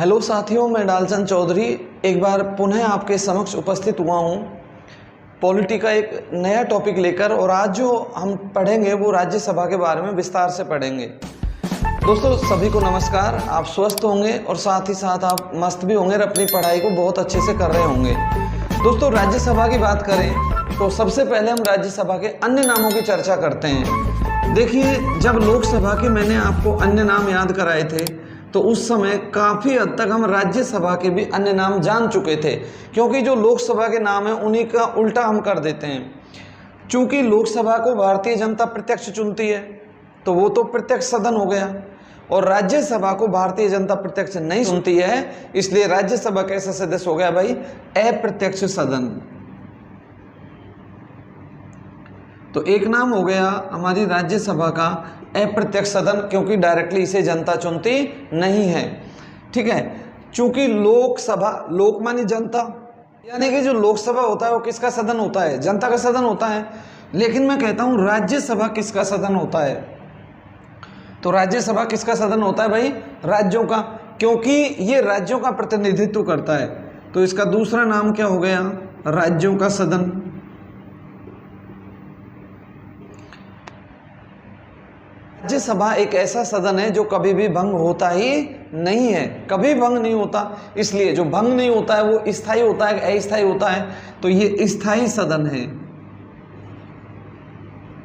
Hello साथियों, मैं डालचंद चौधरी एक बार पुनः आपके समक्ष उपस्थित हुआ हूँ पॉलिटी का एक नया टॉपिक लेकर। और आज जो हम पढ़ेंगे वो राज्यसभा के बारे में विस्तार से पढ़ेंगे। दोस्तों सभी को नमस्कार। आप स्वस्थ होंगे और साथ ही साथ आप मस्त भी होंगे और अपनी पढ़ाई को बहुत अच्छे से कर रहे होंगे। दोस्तों राज्यसभा की बात करें तो सबसे पहले हम राज्यसभा के अन्य नामों की चर्चा करते हैं। देखिए, जब लोकसभा के मैंने आपको अन्य नाम याद कराए थे तो उस समय काफ़ी हद तक हम राज्यसभा के भी अन्य नाम जान चुके थे, क्योंकि जो लोकसभा के नाम है उन्हीं का उल्टा हम कर देते हैं। चूंकि लोकसभा को भारतीय जनता प्रत्यक्ष चुनती है तो वो तो प्रत्यक्ष सदन हो गया, और राज्यसभा को भारतीय जनता प्रत्यक्ष नहीं चुनती है, इसलिए राज्यसभा कैसा सदस्य हो गया भाई? अप्रत्यक्ष सदन। तो एक नाम हो गया हमारी राज्यसभा का अप्रत्यक्ष सदन, क्योंकि डायरेक्टली इसे जनता चुनती नहीं है। ठीक है, चूंकि लोकसभा, लोक मानी जनता, यानी कि जो लोकसभा होता है वो किसका सदन होता है? जनता का सदन होता है। लेकिन मैं कहता हूं राज्यसभा किसका सदन होता है? तो राज्यसभा किसका सदन होता है भाई? राज्यों का, क्योंकि ये राज्यों का प्रतिनिधित्व करता है। तो इसका दूसरा नाम क्या हो गया? राज्यों का सदन। राज्यसभा एक ऐसा सदन है जो कभी भी भंग होता ही नहीं है, कभी भंग नहीं होता। इसलिए जो भंग नहीं होता है वो स्थायी होता है, अस्थायी होता है। तो ये स्थायी सदन है,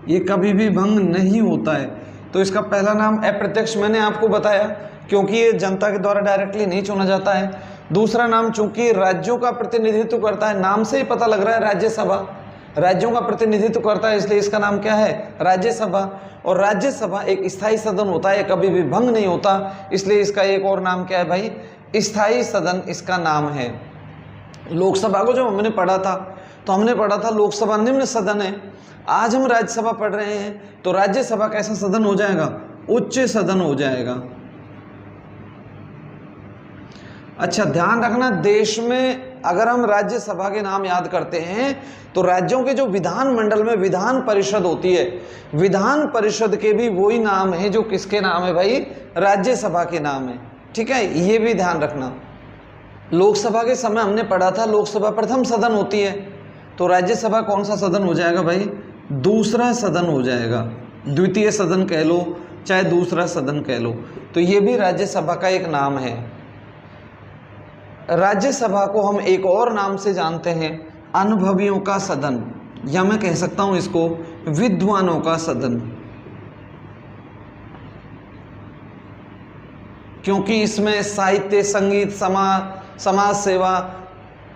ये कभी भी भंग नहीं होता है। तो इसका पहला नाम अप्रत्यक्ष मैंने आपको बताया, क्योंकि ये जनता के द्वारा डायरेक्टली नहीं चुना जाता है। दूसरा नाम चूंकि राज्यों का प्रतिनिधित्व करता है, नाम से ही पता लग रहा है राज्यसभा राज्यों का प्रतिनिधित्व करता है, इसलिए इसका नाम क्या है? राज्यसभा। और राज्यसभा एक स्थायी सदन होता है, कभी भी भंग नहीं होता, इसलिए इसका एक और नाम क्या है भाई? स्थायी सदन इसका नाम है। लोकसभा को जब हमने पढ़ा था तो हमने पढ़ा था लोकसभा निम्न सदन है। आज हम राज्यसभा पढ़ रहे हैं तो राज्यसभा कैसा सदन हो जाएगा? उच्च सदन हो जाएगा। अच्छा, ध्यान रखना, देश में अगर हम राज्यसभा के नाम याद करते हैं तो राज्यों के जो विधानमंडल में विधान परिषद होती है, विधान परिषद के भी वही नाम है जो किसके नाम है भाई? राज्यसभा के नाम है। ठीक है, ये भी ध्यान रखना। लोकसभा के समय हमने पढ़ा था लोकसभा प्रथम सदन होती है, तो राज्यसभा कौन सा सदन हो जाएगा भाई? दूसरा सदन हो जाएगा। द्वितीय सदन कह लो चाहे दूसरा सदन कह लो, तो ये भी राज्यसभा का एक नाम है। राज्यसभा को हम एक और नाम से जानते हैं, अनुभवियों का सदन, या मैं कह सकता हूं इसको विद्वानों का सदन, क्योंकि इसमें साहित्य, संगीत, समाज सेवा,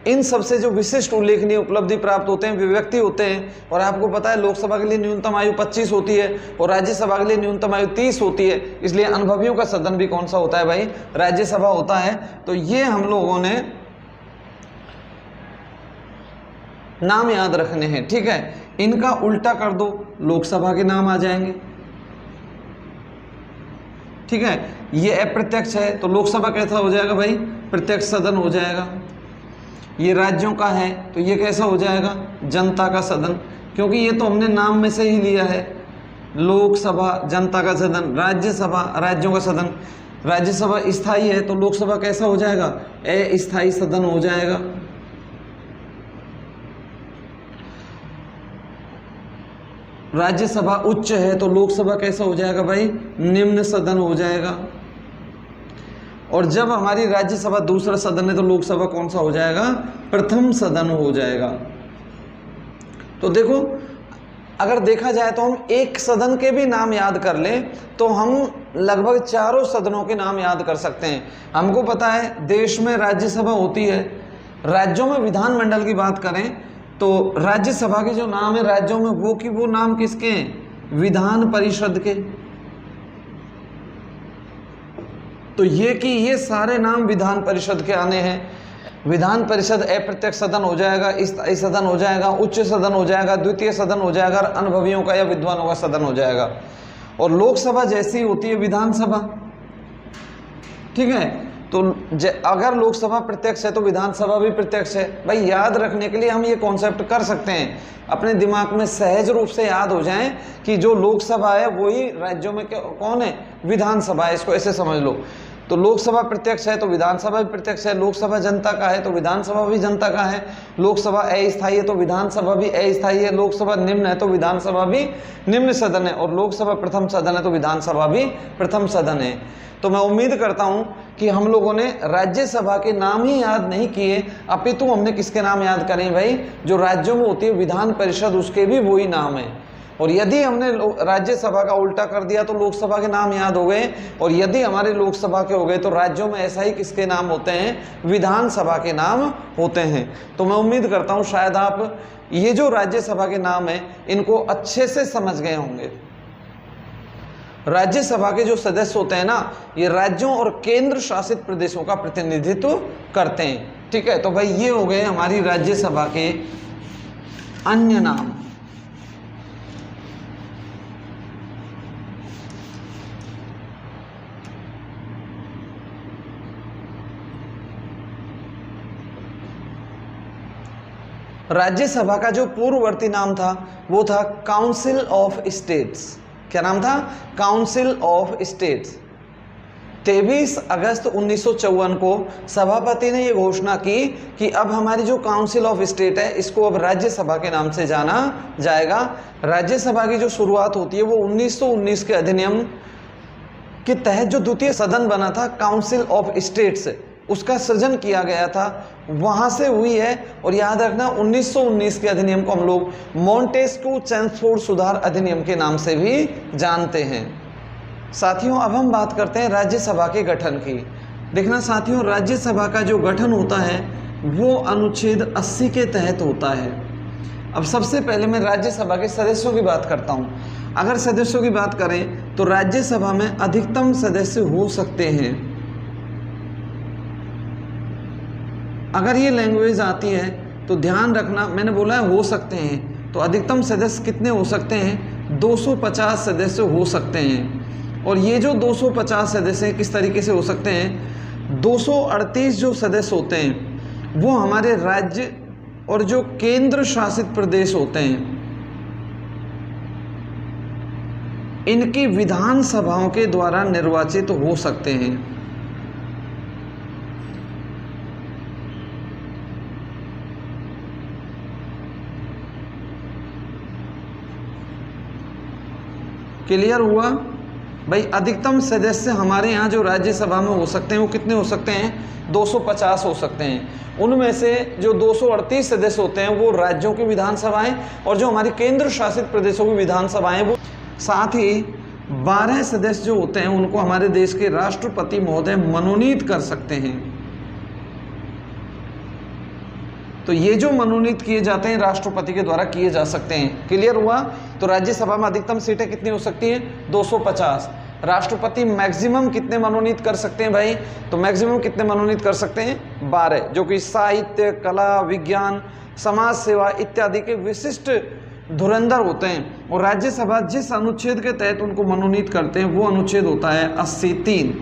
इन सब से जो विशिष्ट उल्लेखनीय उपलब्धि प्राप्त होते हैं वे व्यक्ति होते हैं। और आपको पता है लोकसभा के लिए न्यूनतम आयु 25 होती है और राज्यसभा के लिए न्यूनतम आयु 30 होती है, इसलिए अनुभवियों का सदन भी कौन सा होता है भाई? राज्यसभा होता है। तो ये हम लोगों ने नाम याद रखने हैं। ठीक है, इनका उल्टा कर दो, लोकसभा के नाम आ जाएंगे। ठीक है, ये अप्रत्यक्ष है तो लोकसभा कैसा हो जाएगा भाई? प्रत्यक्ष सदन हो जाएगा। ये राज्यों का है तो ये कैसा हो जाएगा? जनता का सदन, क्योंकि ये तो हमने नाम में से ही लिया है। लोकसभा जनता का सदन, राज्यसभा राज्यों का सदन। राज्यसभा स्थायी है तो लोकसभा कैसा हो जाएगा? अस्थायी सदन हो जाएगा। राज्यसभा उच्च है तो लोकसभा कैसा हो जाएगा भाई? निम्न सदन हो जाएगा। और जब हमारी राज्यसभा दूसरा सदन है तो लोकसभा कौन सा हो जाएगा? प्रथम सदन हो जाएगा। तो देखो, अगर देखा जाए तो हम एक सदन के भी नाम याद कर लें तो हम लगभग चारों सदनों के नाम याद कर सकते हैं। हमको पता है देश में राज्यसभा होती है, राज्यों में विधानमंडल की बात करें तो राज्यसभा के जो नाम है राज्यों में वो नाम किसके हैं? विधान परिषद के। तो ये सारे नाम विधान परिषद के आने हैं। विधान परिषद अप्रत्यक्ष सदन हो जाएगा, स्थायी सदन हो जाएगा, उच्च सदन हो जाएगा, द्वितीय सदन हो जाएगा, और अनुभवियों का या विद्वानों का सदन हो जाएगा। और लोकसभा जैसी होती है विधानसभा। ठीक है, तो अगर लोकसभा प्रत्यक्ष है तो विधानसभा भी प्रत्यक्ष है। भाई याद रखने के लिए हम ये कॉन्सेप्ट कर सकते हैं, अपने दिमाग में सहज रूप से याद हो जाएं कि जो लोकसभा है वही राज्यों में कौन है? विधानसभा है। इसको ऐसे समझ लो। तो लोकसभा प्रत्यक्ष है तो विधानसभा भी प्रत्यक्ष है, लोकसभा जनता का है तो विधानसभा भी जनता का है, लोकसभा अस्थायी है तो विधानसभा भी अस्थायी है, लोकसभा निम्न है तो विधानसभा भी निम्न सदन है, और लोकसभा प्रथम सदन है तो विधानसभा भी प्रथम सदन है। तो मैं उम्मीद करता हूं कि हम लोगों ने राज्यसभा के नाम ही याद नहीं किए, अपितु हमने किसके नाम याद करें भाई, जो राज्यों में होती है विधान परिषद, उसके भी वही नाम है। और यदि हमने राज्यसभा का उल्टा कर दिया तो लोकसभा के नाम याद हो गए, और यदि हमारे लोकसभा के हो गए तो राज्यों में ऐसा ही किसके नाम होते हैं, विधानसभा के नाम होते हैं। तो मैं उम्मीद करता हूं शायद आप ये जो राज्यसभा के नाम है इनको अच्छे से समझ गए होंगे। राज्यसभा के जो सदस्य होते हैं ना, ये राज्यों और केंद्र शासित प्रदेशों का प्रतिनिधित्व करते हैं। ठीक है, तो भाई ये हो गए हमारी राज्यसभा के अन्य नाम। राज्यसभा का जो पूर्ववर्ती नाम था वो था काउंसिल ऑफ स्टेट्स। क्या नाम था? Council of states. 23 अगस्त 1954 को सभापति ने ये घोषणा की कि अब हमारी जो काउंसिल ऑफ स्टेट है इसको अब राज्यसभा के नाम से जाना जाएगा। राज्यसभा की जो शुरुआत होती है वो 1919 के अधिनियम के तहत जो द्वितीय सदन बना था काउंसिल ऑफ स्टेट्स, उसका सृजन किया गया था, वहां से हुई है। और याद रखना 1919 के अधिनियम को हम लोग मॉन्टेस्क्यू चेम्सफोर्ड सुधार अधिनियम के नाम से भी जानते हैं। साथियों अब हम बात करते हैं राज्यसभा के गठन की। देखना साथियों, राज्यसभा का जो गठन होता है वो अनुच्छेद 80 के तहत होता है। अब सबसे पहले मैं राज्यसभा के सदस्यों की बात करता हूं। अगर सदस्यों की बात करें तो राज्यसभा में अधिकतम सदस्य हो सकते हैं। अगर ये लैंग्वेज आती है तो ध्यान रखना, मैंने बोला है हो सकते हैं, तो अधिकतम सदस्य कितने हो सकते हैं? 250 सदस्य हो सकते हैं। और ये जो 250 सदस्य किस तरीके से हो सकते हैं? 238 जो सदस्य होते हैं वो हमारे राज्य और जो केंद्र शासित प्रदेश होते हैं इनकी विधानसभाओं के द्वारा निर्वाचित हो सकते हैं। क्लियर हुआ भाई? अधिकतम सदस्य हमारे यहाँ जो राज्यसभा में हो सकते हैं वो कितने हो सकते हैं? 250 हो सकते हैं। उनमें से जो 238 सदस्य होते हैं वो राज्यों की विधानसभाएं और जो हमारी केंद्र शासित प्रदेशों की विधानसभाएं वो, साथ ही 12 सदस्य जो होते हैं उनको हमारे देश के राष्ट्रपति महोदय मनोनीत कर सकते हैं। तो ये जो मनोनीत किए जाते हैं राष्ट्रपति के द्वारा किए जा सकते हैं। क्लियर हुआ? तो राज्यसभा में अधिकतम सीटें कितनी हो सकती हैं? 250। राष्ट्रपति मैक्सिमम कितने मनोनीत कर सकते हैं भाई? तो मैक्सिमम कितने मनोनीत कर सकते हैं? 12, जो कि साहित्य, कला, विज्ञान, समाज सेवा इत्यादि के विशिष्ट धुरंधर होते हैं। और राज्यसभा जिस अनुच्छेद के तहत उनको मनोनीत करते हैं वो अनुच्छेद होता है 83।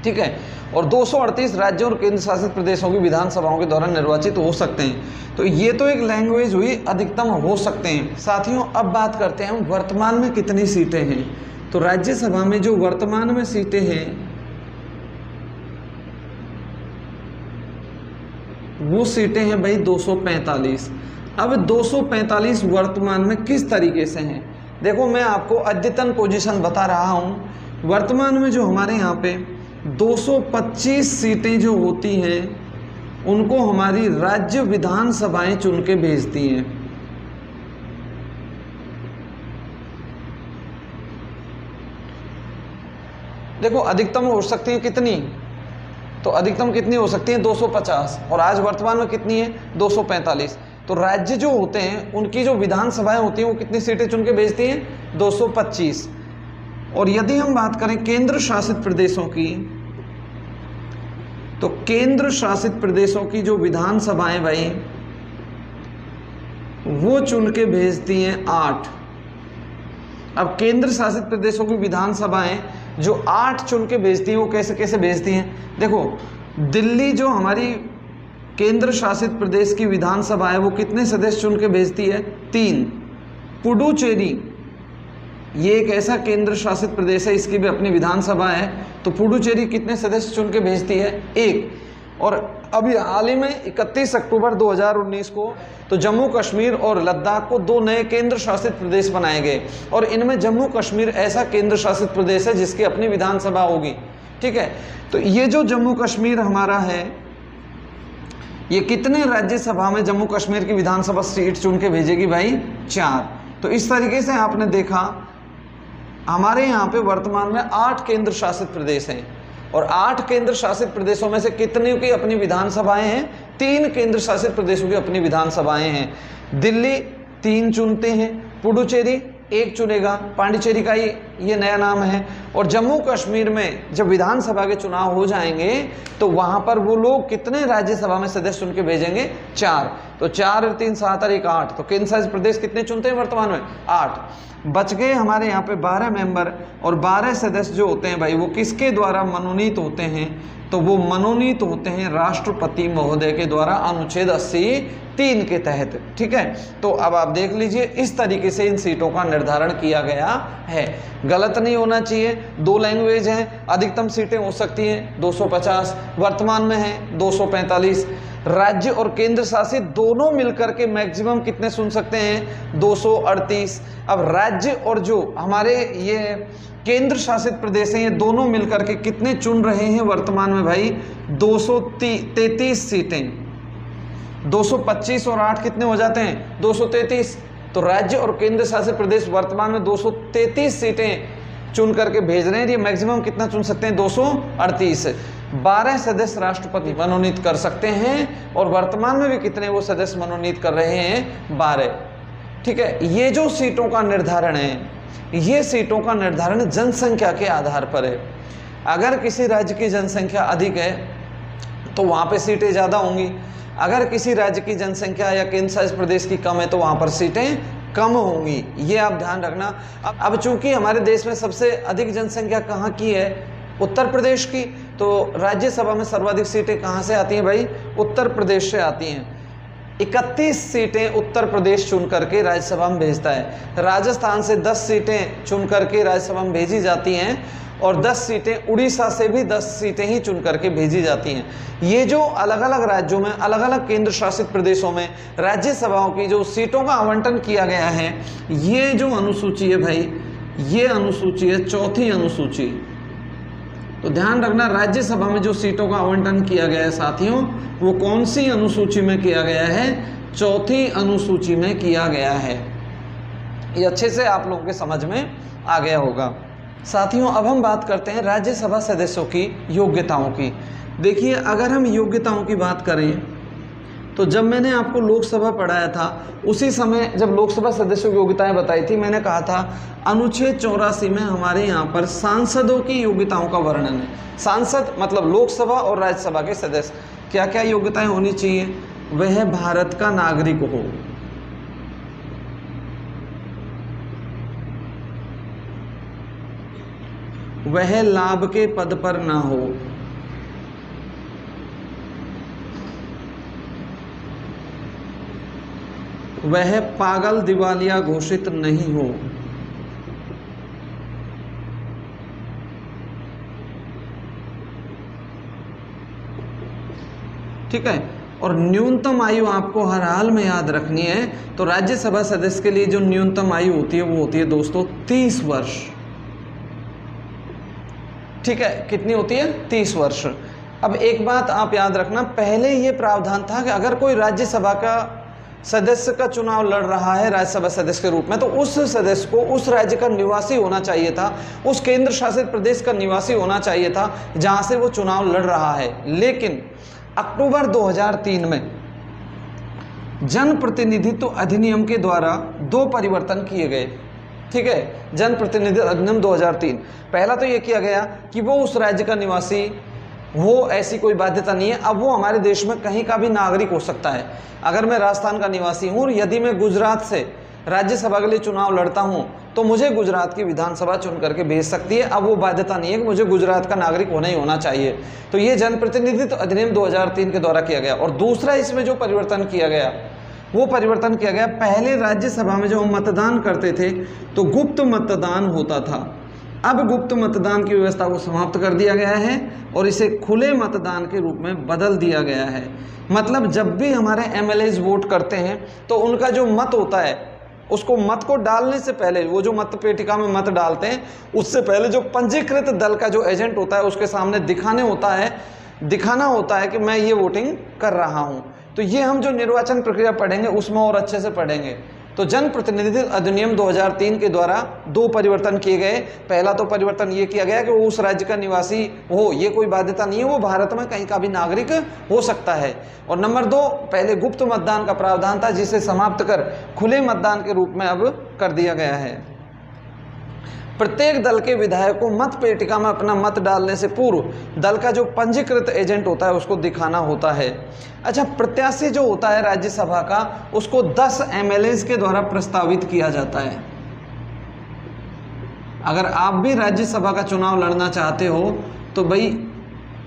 ठीक है, और 238 राज्यों और केंद्र शासित प्रदेशों की विधानसभाओं के द्वारा निर्वाचित हो सकते हैं। तो ये तो एक लैंग्वेज हुई, अधिकतम हो सकते हैं। साथियों अब बात करते हैं वर्तमान में कितनी सीटें हैं। तो राज्यसभा में जो वर्तमान में सीटें हैं वो सीटें हैं भाई 245। अब 245 वर्तमान में किस तरीके से हैं? देखो मैं आपको अद्यतन पोजीशन बता रहा हूं। वर्तमान में जो हमारे यहाँ पे 225 सीटें जो होती हैं उनको हमारी राज्य विधानसभाएं चुन के भेजती हैं। देखो अधिकतम हो सकती है कितनी? तो अधिकतम कितनी हो सकती है? 250। और आज वर्तमान में कितनी है? 245। तो राज्य जो होते हैं उनकी जो विधानसभाएं होती हैं वो कितनी सीटें चुन के भेजती हैं? 225। और यदि हम बात करें केंद्र शासित प्रदेशों की, तो केंद्र शासित प्रदेशों की जो विधानसभाएं भाई वो चुन के भेजती हैं 8। अब केंद्र शासित प्रदेशों की विधानसभाएं जो 8 चुन के भेजती हैं वो कैसे कैसे भेजती हैं? देखो दिल्ली जो हमारी केंद्र शासित प्रदेश की विधानसभा है वो कितने सदस्य चुन के भेजती है? 3। पुडुचेरी ये एक ऐसा केंद्र शासित प्रदेश है, इसकी भी अपनी विधानसभा है। तो पुडुचेरी कितने सदस्य चुन के भेजती है? 1। और अभी हाल ही में 31 अक्टूबर 2019 को तो जम्मू कश्मीर और लद्दाख को 2 नए केंद्र शासित प्रदेश बनाए गए, और इनमें जम्मू कश्मीर ऐसा केंद्र शासित प्रदेश है जिसकी अपनी विधानसभा होगी। ठीक है, तो ये जो जम्मू कश्मीर हमारा है, ये कितने राज्यसभा में जम्मू कश्मीर की विधानसभा सीट चुन के भेजेगी भाई? 4। तो इस तरीके से आपने देखा हमारे यहाँ पे वर्तमान में 8 केंद्र शासित प्रदेश हैं, और 8 केंद्र शासित प्रदेशों में से कितने की अपनी विधानसभाएं हैं? 3 केंद्र शासित प्रदेशों की अपनी विधानसभाएं हैं। दिल्ली 3 चुनते हैं, पुडुचेरी 1 चुनेगा, पांडिचेरी का ये नया नाम है, और जम्मू कश्मीर में जब विधानसभा के चुनाव हो जाएंगे तो वहां पर वो लोग कितने राज्यसभा में सदस्य चुन के भेजेंगे? 4। तो 4 और 3 7 और 1 8। तो केंद्र शासित प्रदेश कितने चुनते हैं वर्तमान में? 8। बच गए हमारे यहाँ पे 12 मेंबर, और 12 सदस्य जो होते हैं भाई वो किसके द्वारा मनोनीत होते हैं? तो वो मनोनीत होते हैं राष्ट्रपति महोदय के द्वारा अनुच्छेद 80(3) के तहत। ठीक है, तो अब आप देख लीजिए इस तरीके से इन सीटों का निर्धारण किया गया है। गलत नहीं होना चाहिए। 2 लैंग्वेज हैं, अधिकतम सीटें हो सकती हैं 250, वर्तमान में है 245। राज्य और केंद्र शासित दोनों मिलकर के मैक्सिमम कितने सुन सकते हैं? 238। अब राज्य और जो हमारे ये केंद्र शासित प्रदेश हैं, ये दोनों मिलकर के कितने चुन रहे हैं वर्तमान में भाई? 233 सीटें। 225 और 8 कितने हो जाते हैं? 233। तो राज्य और केंद्र शासित प्रदेश वर्तमान में 233 सीटें चुन करके भेज रहे हैं। ये मैक्सिमम कितना चुन सकते हैं? 238। 12 सदस्य राष्ट्रपति मनोनीत कर सकते हैं, और वर्तमान में भी कितने वो सदस्य मनोनीत कर रहे हैं? 12। ठीक है, ये जो सीटों का निर्धारण है, ये सीटों का निर्धारण जनसंख्या के आधार पर है। अगर किसी राज्य की जनसंख्या अधिक है तो वहाँ पे सीटें ज़्यादा होंगी, अगर किसी राज्य की जनसंख्या या केंद्र शासित प्रदेश की कम है तो वहाँ पर सीटें कम होंगी। ये आप ध्यान रखना। अब चूंकि हमारे देश में सबसे अधिक जनसंख्या कहाँ की है? उत्तर प्रदेश की। तो राज्यसभा में सर्वाधिक सीटें कहाँ से आती हैं भाई? उत्तर प्रदेश से आती हैं। 31 सीटें उत्तर प्रदेश चुन करके राज्यसभा में भेजता है। राजस्थान से 10 सीटें चुन करके राज्यसभा में भेजी जाती हैं, और 10 सीटें उड़ीसा से भी 10 सीटें ही चुन करके भेजी जाती हैं। ये जो अलग अलग राज्यों में, अलग अलग केंद्र शासित प्रदेशों में राज्यसभाओं की जो सीटों का आवंटन किया गया है, ये जो अनुसूची है भाई, ये अनुसूची है 4थी अनुसूची। तो ध्यान रखना, राज्यसभा में जो सीटों का आवंटन किया गया है साथियों, वो कौन सी अनुसूची में किया गया है? 4थी अनुसूची में किया गया है। ये अच्छे से आप लोगों के समझ में आ गया होगा। साथियों, अब हम बात करते हैं राज्यसभा सदस्यों की योग्यताओं की। देखिए, अगर हम योग्यताओं की बात करें तो जब मैंने आपको लोकसभा पढ़ाया था, उसी समय जब लोकसभा सदस्यों की योग्यताएं बताई थी, मैंने कहा था अनुच्छेद 84 में हमारे यहाँ पर सांसदों की योग्यताओं का वर्णन है। सांसद मतलब लोकसभा और राज्यसभा के सदस्य, क्या क्या योग्यताएं होनी चाहिए? वह भारत का नागरिक हो, वह लाभ के पद पर ना हो, वह पागल दिवालिया घोषित नहीं हो, ठीक है। और न्यूनतम आयु आपको हर हाल में याद रखनी है। तो राज्यसभा सदस्य के लिए जो न्यूनतम आयु होती है वो होती है दोस्तों 30 वर्ष। ठीक है, कितनी होती है? 30 वर्ष। अब एक बात आप याद रखना, पहले ये प्रावधान था कि अगर कोई राज्यसभा का सदस्य का चुनाव लड़ रहा है राज्यसभा सदस्य के रूप में, तो उस सदस्य को उस राज्य का निवासी होना चाहिए था, उस केंद्र शासित प्रदेश का निवासी होना चाहिए था जहां से वो चुनाव लड़ रहा है। लेकिन अक्टूबर 2003 में जनप्रतिनिधित्व अधिनियम के द्वारा 2 परिवर्तन किए गए। ठीक है, जनप्रतिनिधित्व अधिनियम 2003। पहला तो ये किया गया कि वो उस राज्य का निवासी, वो ऐसी कोई बाध्यता नहीं है, अब वो हमारे देश में कहीं का भी नागरिक हो सकता है। अगर मैं राजस्थान का निवासी हूँ और यदि मैं गुजरात से राज्यसभा के लिए चुनाव लड़ता हूँ तो मुझे गुजरात की विधानसभा चुन करके भेज सकती है। अब वो बाध्यता नहीं है कि मुझे गुजरात का नागरिक होना ही होना चाहिए। तो ये जनप्रतिनिधित्व अधिनियम 2003 के द्वारा किया गया। और दूसरा इसमें जो परिवर्तन किया गया वो परिवर्तन किया गया। पहले राज्यसभा में जब हम मतदान करते थे तो गुप्त मतदान होता था, अब गुप्त मतदान की व्यवस्था को समाप्त कर दिया गया है और इसे खुले मतदान के रूप में बदल दिया गया है। मतलब जब भी हमारे एमएलएज वोट करते हैं तो उनका जो मत होता है उसको मत को डालने से पहले, वो जो मत पेटिका में मत डालते हैं उससे पहले जो पंजीकृत दल का जो एजेंट होता है उसके सामने दिखाना होता है कि मैं ये वोटिंग कर रहा हूँ। तो ये हम जो निर्वाचन प्रक्रिया पढ़ेंगे उसमें और अच्छे से पढ़ेंगे। तो जनप्रतिनिधित्व अधिनियम 2003 के द्वारा 2 परिवर्तन किए गए। पहला तो परिवर्तन ये किया गया कि वो उस राज्य का निवासी हो, ये कोई बाध्यता नहीं है, वो भारत में कहीं का भी नागरिक हो सकता है। और नंबर 2, पहले गुप्त मतदान का प्रावधान था जिसे समाप्त कर खुले मतदान के रूप में अब कर दिया गया है। प्रत्येक दल के विधायक को मत पेटिका में अपना मत डालने से पूर्व दल का जो पंजीकृत एजेंट होता है उसको दिखाना होता है। अच्छा, प्रत्याशी जो होता है राज्यसभा का उसको 10 एमएलएज के द्वारा प्रस्तावित किया जाता है। अगर आप भी राज्यसभा का चुनाव लड़ना चाहते हो तो भाई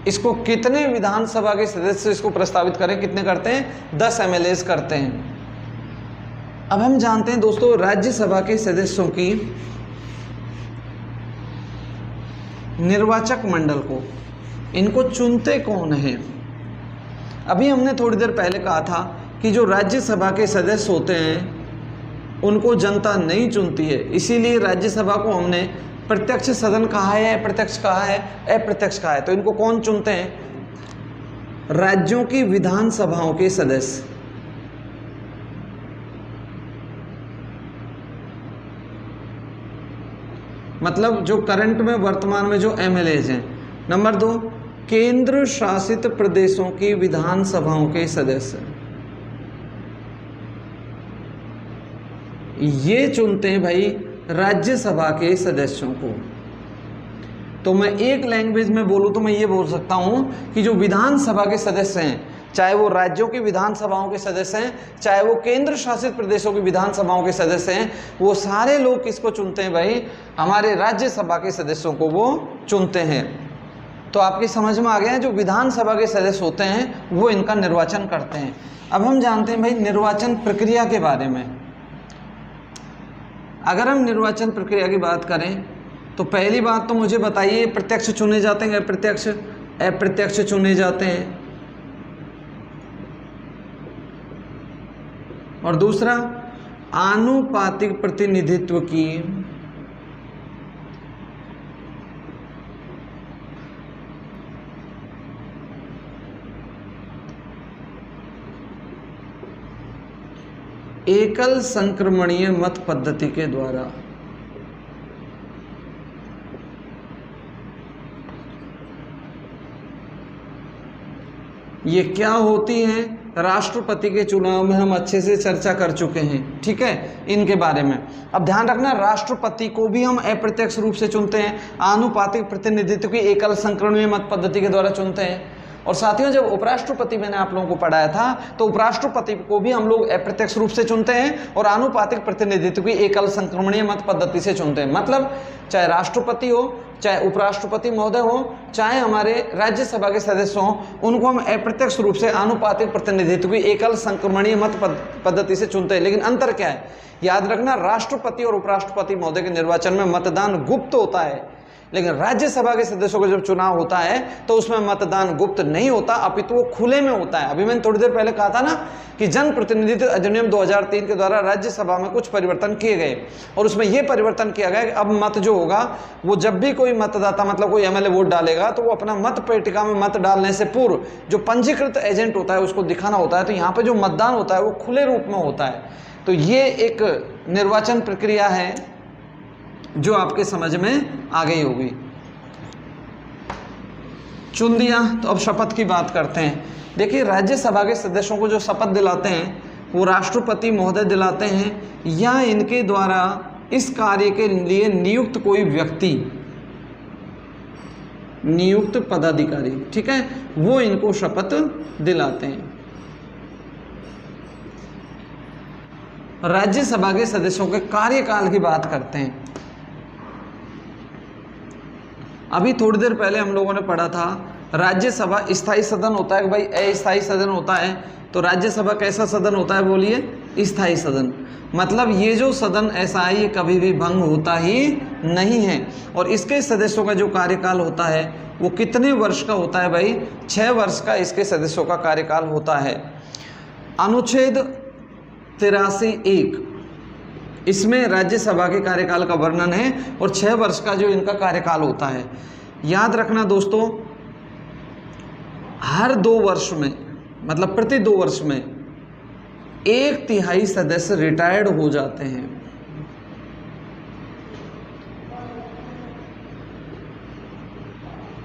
इसको कितने विधानसभा के सदस्य इसको प्रस्तावित करें, कितने करते हैं? 10 एमएलएज करते हैं। अब हम जानते हैं दोस्तों राज्यसभा के सदस्यों की निर्वाचक मंडल को, इनको चुनते कौन है? अभी हमने थोड़ी देर पहले कहा था कि जो राज्यसभा के सदस्य होते हैं उनको जनता नहीं चुनती है, इसीलिए राज्यसभा को हमने प्रत्यक्ष सदन कहा है, अप्रत्यक्ष कहा है, अप्रत्यक्ष कहा है। तो इनको कौन चुनते हैं? राज्यों की विधानसभाओं के सदस्य। मतलब जो करंट में वर्तमान में जो एमएलएज हैं। नंबर 2, केंद्र शासित प्रदेशों की विधानसभाओं के सदस्य, ये चुनते हैं भाई राज्यसभा के सदस्यों को। तो मैं एक लैंग्वेज में बोलूं तो मैं ये बोल सकता हूं कि जो विधानसभा के सदस्य हैं, चाहे वो राज्यों की विधानसभाओं के सदस्य हैं, चाहे वो केंद्र शासित प्रदेशों की विधानसभाओं के सदस्य हैं, वो सारे लोग किसको चुनते हैं भाई? हमारे राज्यसभा के सदस्यों को वो चुनते हैं। तो आपकी समझ में आ गया है, जो विधानसभा के सदस्य होते हैं वो इनका निर्वाचन करते हैं। अब हम जानते हैं भाई निर्वाचन प्रक्रिया के बारे में। अगर हम निर्वाचन प्रक्रिया की बात करें तो पहली बात तो मुझे बताइए, प्रत्यक्ष चुने जाते हैं, अप्रत्यक्ष चुने जाते हैं? और दूसरा, आनुपातिक प्रतिनिधित्व की एकल संक्रमणीय मत पद्धति के द्वारा। ये क्या होती हैं? राष्ट्रपति के चुनाव में हम अच्छे से चर्चा कर चुके हैं, ठीक है, इनके बारे में। अब ध्यान रखना, राष्ट्रपति को भी हम अप्रत्यक्ष रूप से चुनते हैं, आनुपातिक प्रतिनिधित्व की एकल संक्रमणीय मत पद्धति के द्वारा चुनते हैं। और साथियों, जब उपराष्ट्रपति मैंने आप लोगों को पढ़ाया था तो उपराष्ट्रपति को भी हम लोग अप्रत्यक्ष रूप से चुनते हैं और आनुपातिक प्रतिनिधित्व की एकल संक्रमणीय मत पद्धति से चुनते हैं। मतलब चाहे राष्ट्रपति हो, चाहे उपराष्ट्रपति महोदय हो, चाहे हमारे राज्यसभा के सदस्य हों, उनको हम अप्रत्यक्ष रूप से आनुपातिक प्रतिनिधित्व की एकल संक्रमणीय मत पद्धति से चुनते हैं। लेकिन अंतर क्या है? याद रखना, राष्ट्रपति और उपराष्ट्रपति महोदय के निर्वाचन में मतदान गुप्त होता है, लेकिन राज्यसभा के सदस्यों का जब चुनाव होता है तो उसमें मतदान गुप्त नहीं होता, अपितु वो खुले में होता है। अभी मैंने थोड़ी देर पहले कहा था ना कि जनप्रतिनिधित्व अधिनियम 2003 के द्वारा राज्यसभा में कुछ परिवर्तन किए गए और उसमें यह परिवर्तन किया गया कि अब मत जो होगा वो जब भी कोई मतदाता, मतलब कोई एमएलए वोट डालेगा तो वो अपना मत पेटिका में मत डालने से पूर्व जो पंजीकृत एजेंट होता है उसको दिखाना होता है। तो यहाँ पर जो मतदान होता है वो खुले रूप में होता है। तो ये एक निर्वाचन प्रक्रिया है जो आपके समझ में आ गई होगी। चुन दिया, तो अब शपथ की बात करते हैं। देखिए, राज्यसभा के सदस्यों को जो शपथ दिलाते हैं वो राष्ट्रपति महोदय दिलाते हैं या इनके द्वारा इस कार्य के लिए नियुक्त कोई व्यक्ति, नियुक्त पदाधिकारी, ठीक है, वो इनको शपथ दिलाते हैं। राज्यसभा के सदस्यों के कार्यकाल की बात करते हैं। अभी थोड़ी देर पहले हम लोगों ने पढ़ा था राज्यसभा स्थायी सदन होता है कि भाई अस्थायी सदन होता है। तो राज्यसभा कैसा सदन होता है बोलिए? स्थायी सदन, मतलब ये जो सदन ऐसा है ये कभी भी भंग होता ही नहीं है। और इसके सदस्यों का जो कार्यकाल होता है वो कितने वर्ष का होता है भाई? 6 वर्ष का इसके सदस्यों का कार्यकाल होता है। अनुच्छेद 83(1) इसमें राज्यसभा के कार्यकाल का वर्णन है और 6 वर्ष का जो इनका कार्यकाल होता है। याद रखना दोस्तों, हर 2 वर्ष में, मतलब प्रति 2 वर्ष में 1/3 सदस्य रिटायर्ड हो जाते हैं।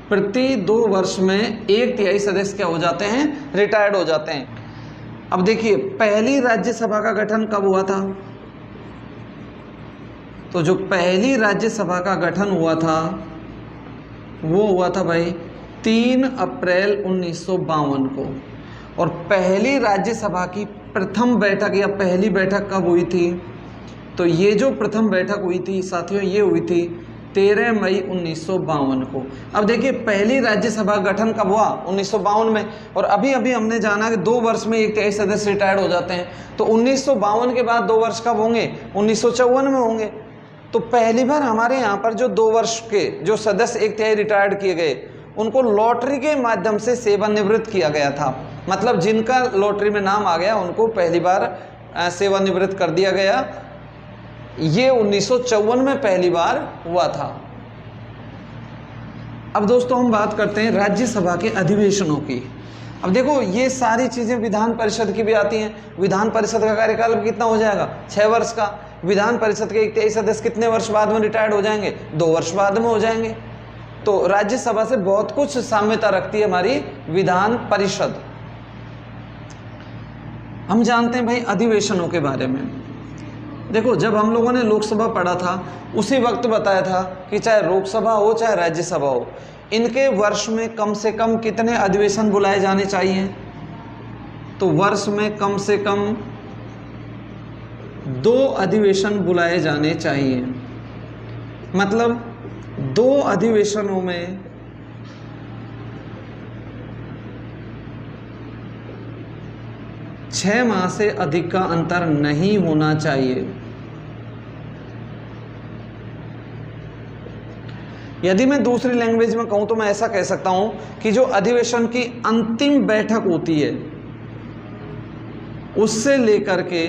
प्रति 2 वर्ष में 1/3 सदस्य क्या हो जाते हैं? रिटायर्ड हो जाते हैं। अब देखिए, पहली राज्यसभा का गठन कब हुआ था? तो जो पहली राज्यसभा का गठन हुआ था वो हुआ था भाई 3 अप्रैल 1952 को। और पहली राज्यसभा की प्रथम बैठक या पहली बैठक कब हुई थी? तो ये जो प्रथम बैठक हुई थी साथियों, ये हुई थी 13 मई 1952 को। अब देखिए, पहली राज्यसभा गठन कब हुआ? 1952 में। और अभी अभी हमने जाना कि 2 वर्ष में 1/3 सदस्य रिटायर्ड हो जाते हैं। तो 1952 के बाद 2 वर्ष कब होंगे? 1954 में होंगे। तो पहली बार हमारे यहाँ पर जो 2 वर्ष के जो सदस्य 1/3 रिटायर्ड किए गए, उनको लॉटरी के माध्यम से सेवानिवृत्त किया गया था। मतलब जिनका लॉटरी में नाम आ गया उनको पहली बार सेवानिवृत्त कर दिया गया। ये 1954 में पहली बार हुआ था। अब दोस्तों हम बात करते हैं राज्यसभा के अधिवेशनों की। अब देखो, ये सारी चीज़ें विधान परिषद की भी आती हैं। विधान परिषद का कार्यकाल कितना हो जाएगा? 6 वर्ष का। विधान परिषद के 1/3 सदस्य कितने वर्ष बाद में रिटायर्ड हो जाएंगे? 2 वर्ष बाद में हो जाएंगे। तो राज्यसभा से बहुत कुछ साम्यता रखती है हमारी विधान परिषद। हम जानते हैं भाई अधिवेशनों के बारे में। देखो, जब हम लोगों ने लोकसभा पढ़ा था उसी वक्त बताया था कि चाहे लोकसभा हो चाहे राज्यसभा हो, इनके वर्ष में कम से कम कितने अधिवेशन बुलाए जाने चाहिए? तो वर्ष में कम से कम 2 अधिवेशन बुलाए जाने चाहिए। मतलब 2 अधिवेशनों में 6 माह से अधिक का अंतर नहीं होना चाहिए। यदि मैं दूसरी लैंग्वेज में कहूं तो मैं ऐसा कह सकता हूं कि जो अधिवेशन की अंतिम बैठक होती है उससे लेकर के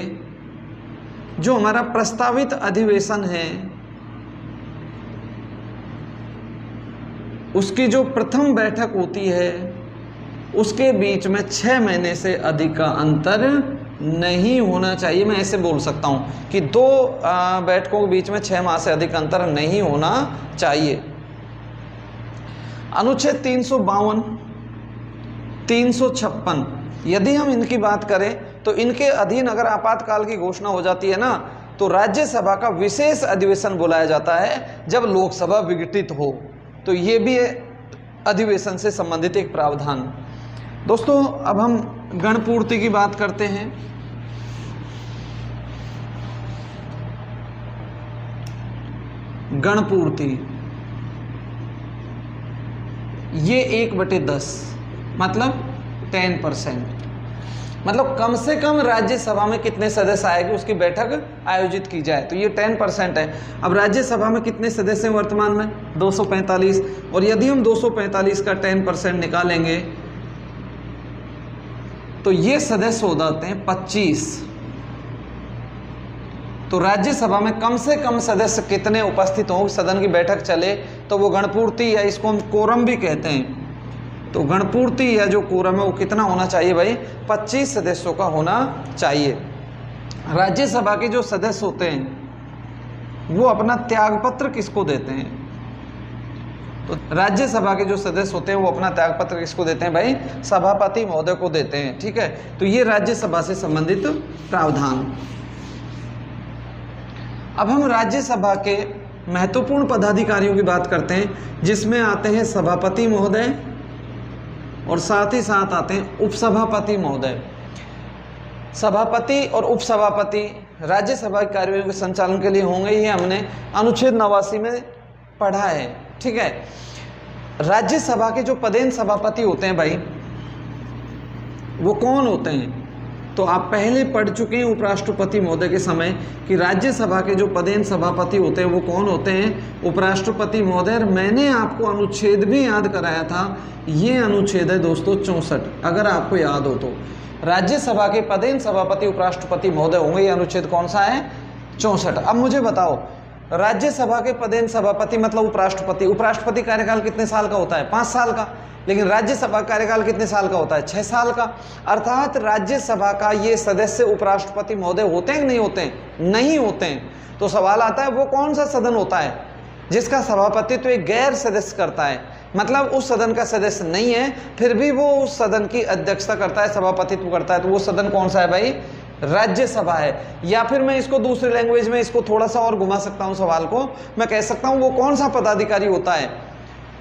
जो हमारा प्रस्तावित अधिवेशन है उसकी जो प्रथम बैठक होती है उसके बीच में 6 महीने से अधिक का अंतर नहीं होना चाहिए। मैं ऐसे बोल सकता हूं कि 2 बैठकों के बीच में 6 माह से अधिक अंतर नहीं होना चाहिए। अनुच्छेद 352, 356 यदि हम इनकी बात करें तो इनके अधीन अगर आपातकाल की घोषणा हो जाती है ना, तो राज्यसभा का विशेष अधिवेशन बुलाया जाता है जब लोकसभा विघटित हो। तो ये भी अधिवेशन से संबंधित एक प्रावधान। दोस्तों, अब हम गणपूर्ति की बात करते हैं। गणपूर्ति ये 1/10 मतलब 10%, मतलब कम से कम राज्यसभा में कितने सदस्य आएंगे उसकी बैठक आयोजित की जाए, तो ये 10% है। अब राज्यसभा में कितने सदस्य हैं वर्तमान में? 245। और यदि हम 245 का 10% निकालेंगे तो ये सदस्य हो जाते हैं 25। तो राज्यसभा में कम से कम सदस्य कितने उपस्थित हों, सदन की बैठक चले, तो वो गणपूर्ति या इसको हम कोरम भी कहते हैं। तो गणपूर्ति या जो कोरम है वो कितना होना चाहिए भाई? 25 सदस्यों का होना चाहिए। राज्यसभा के जो सदस्य होते हैं वो अपना त्यागपत्र किसको देते हैं? तो राज्यसभा के जो सदस्य होते हैं वो अपना त्यागपत्र किसको देते हैं भाई? सभापति महोदय को देते हैं। ठीक है, तो ये राज्यसभा से संबंधित प्रावधान। अब हम राज्यसभा के महत्वपूर्ण पदाधिकारियों की बात करते हैं, जिसमें आते हैं सभापति महोदय और साथ ही साथ आते हैं उपसभापति महोदय। सभापति और उपसभापति राज्यसभा की कार्यवाही के संचालन के लिए होंगे, ये हमने अनुच्छेद 89 में पढ़ा है। ठीक है, राज्यसभा के जो पदेन सभापति होते हैं भाई, वो कौन होते हैं? तो आप पहले पढ़ चुके हैं उपराष्ट्रपति महोदय के समय कि राज्यसभा के जो पदेन सभापति होते हैं वो कौन होते हैं, उपराष्ट्रपति महोदय। और मैंने आपको अनुच्छेद भी याद कराया था, ये अनुच्छेद है दोस्तों 64, अगर आपको याद हो तो। राज्यसभा के पदेन सभापति उपराष्ट्रपति महोदय होंगे, ये अनुच्छेद कौन सा है, 64। अब मुझे बताओ, राज्यसभा के पदेन सभापति मतलब उपराष्ट्रपति, उपराष्ट्रपति कार्यकाल कितने साल का होता है, 5 साल का, लेकिन राज्यसभा कार्यकाल कितने साल का होता है, 6 साल का। अर्थात राज्यसभा का ये सदस्य उपराष्ट्रपति महोदय होते हैं कि नहीं होते हैं, नहीं होते हैं। तो सवाल आता है वो कौन सा सदन होता है जिसका सभापतित्व एक गैर सदस्य करता है, मतलब उस सदन का सदस्य नहीं है फिर भी वो उस सदन की अध्यक्षता करता है, सभापतित्व करता है, तो वो सदन कौन सा है भाई, राज्यसभा है। या फिर मैं इसको दूसरी लैंग्वेज में इसको थोड़ा सा और घुमा सकता हूं सवाल को, मैं कह सकता हूं वो कौन सा पदाधिकारी होता है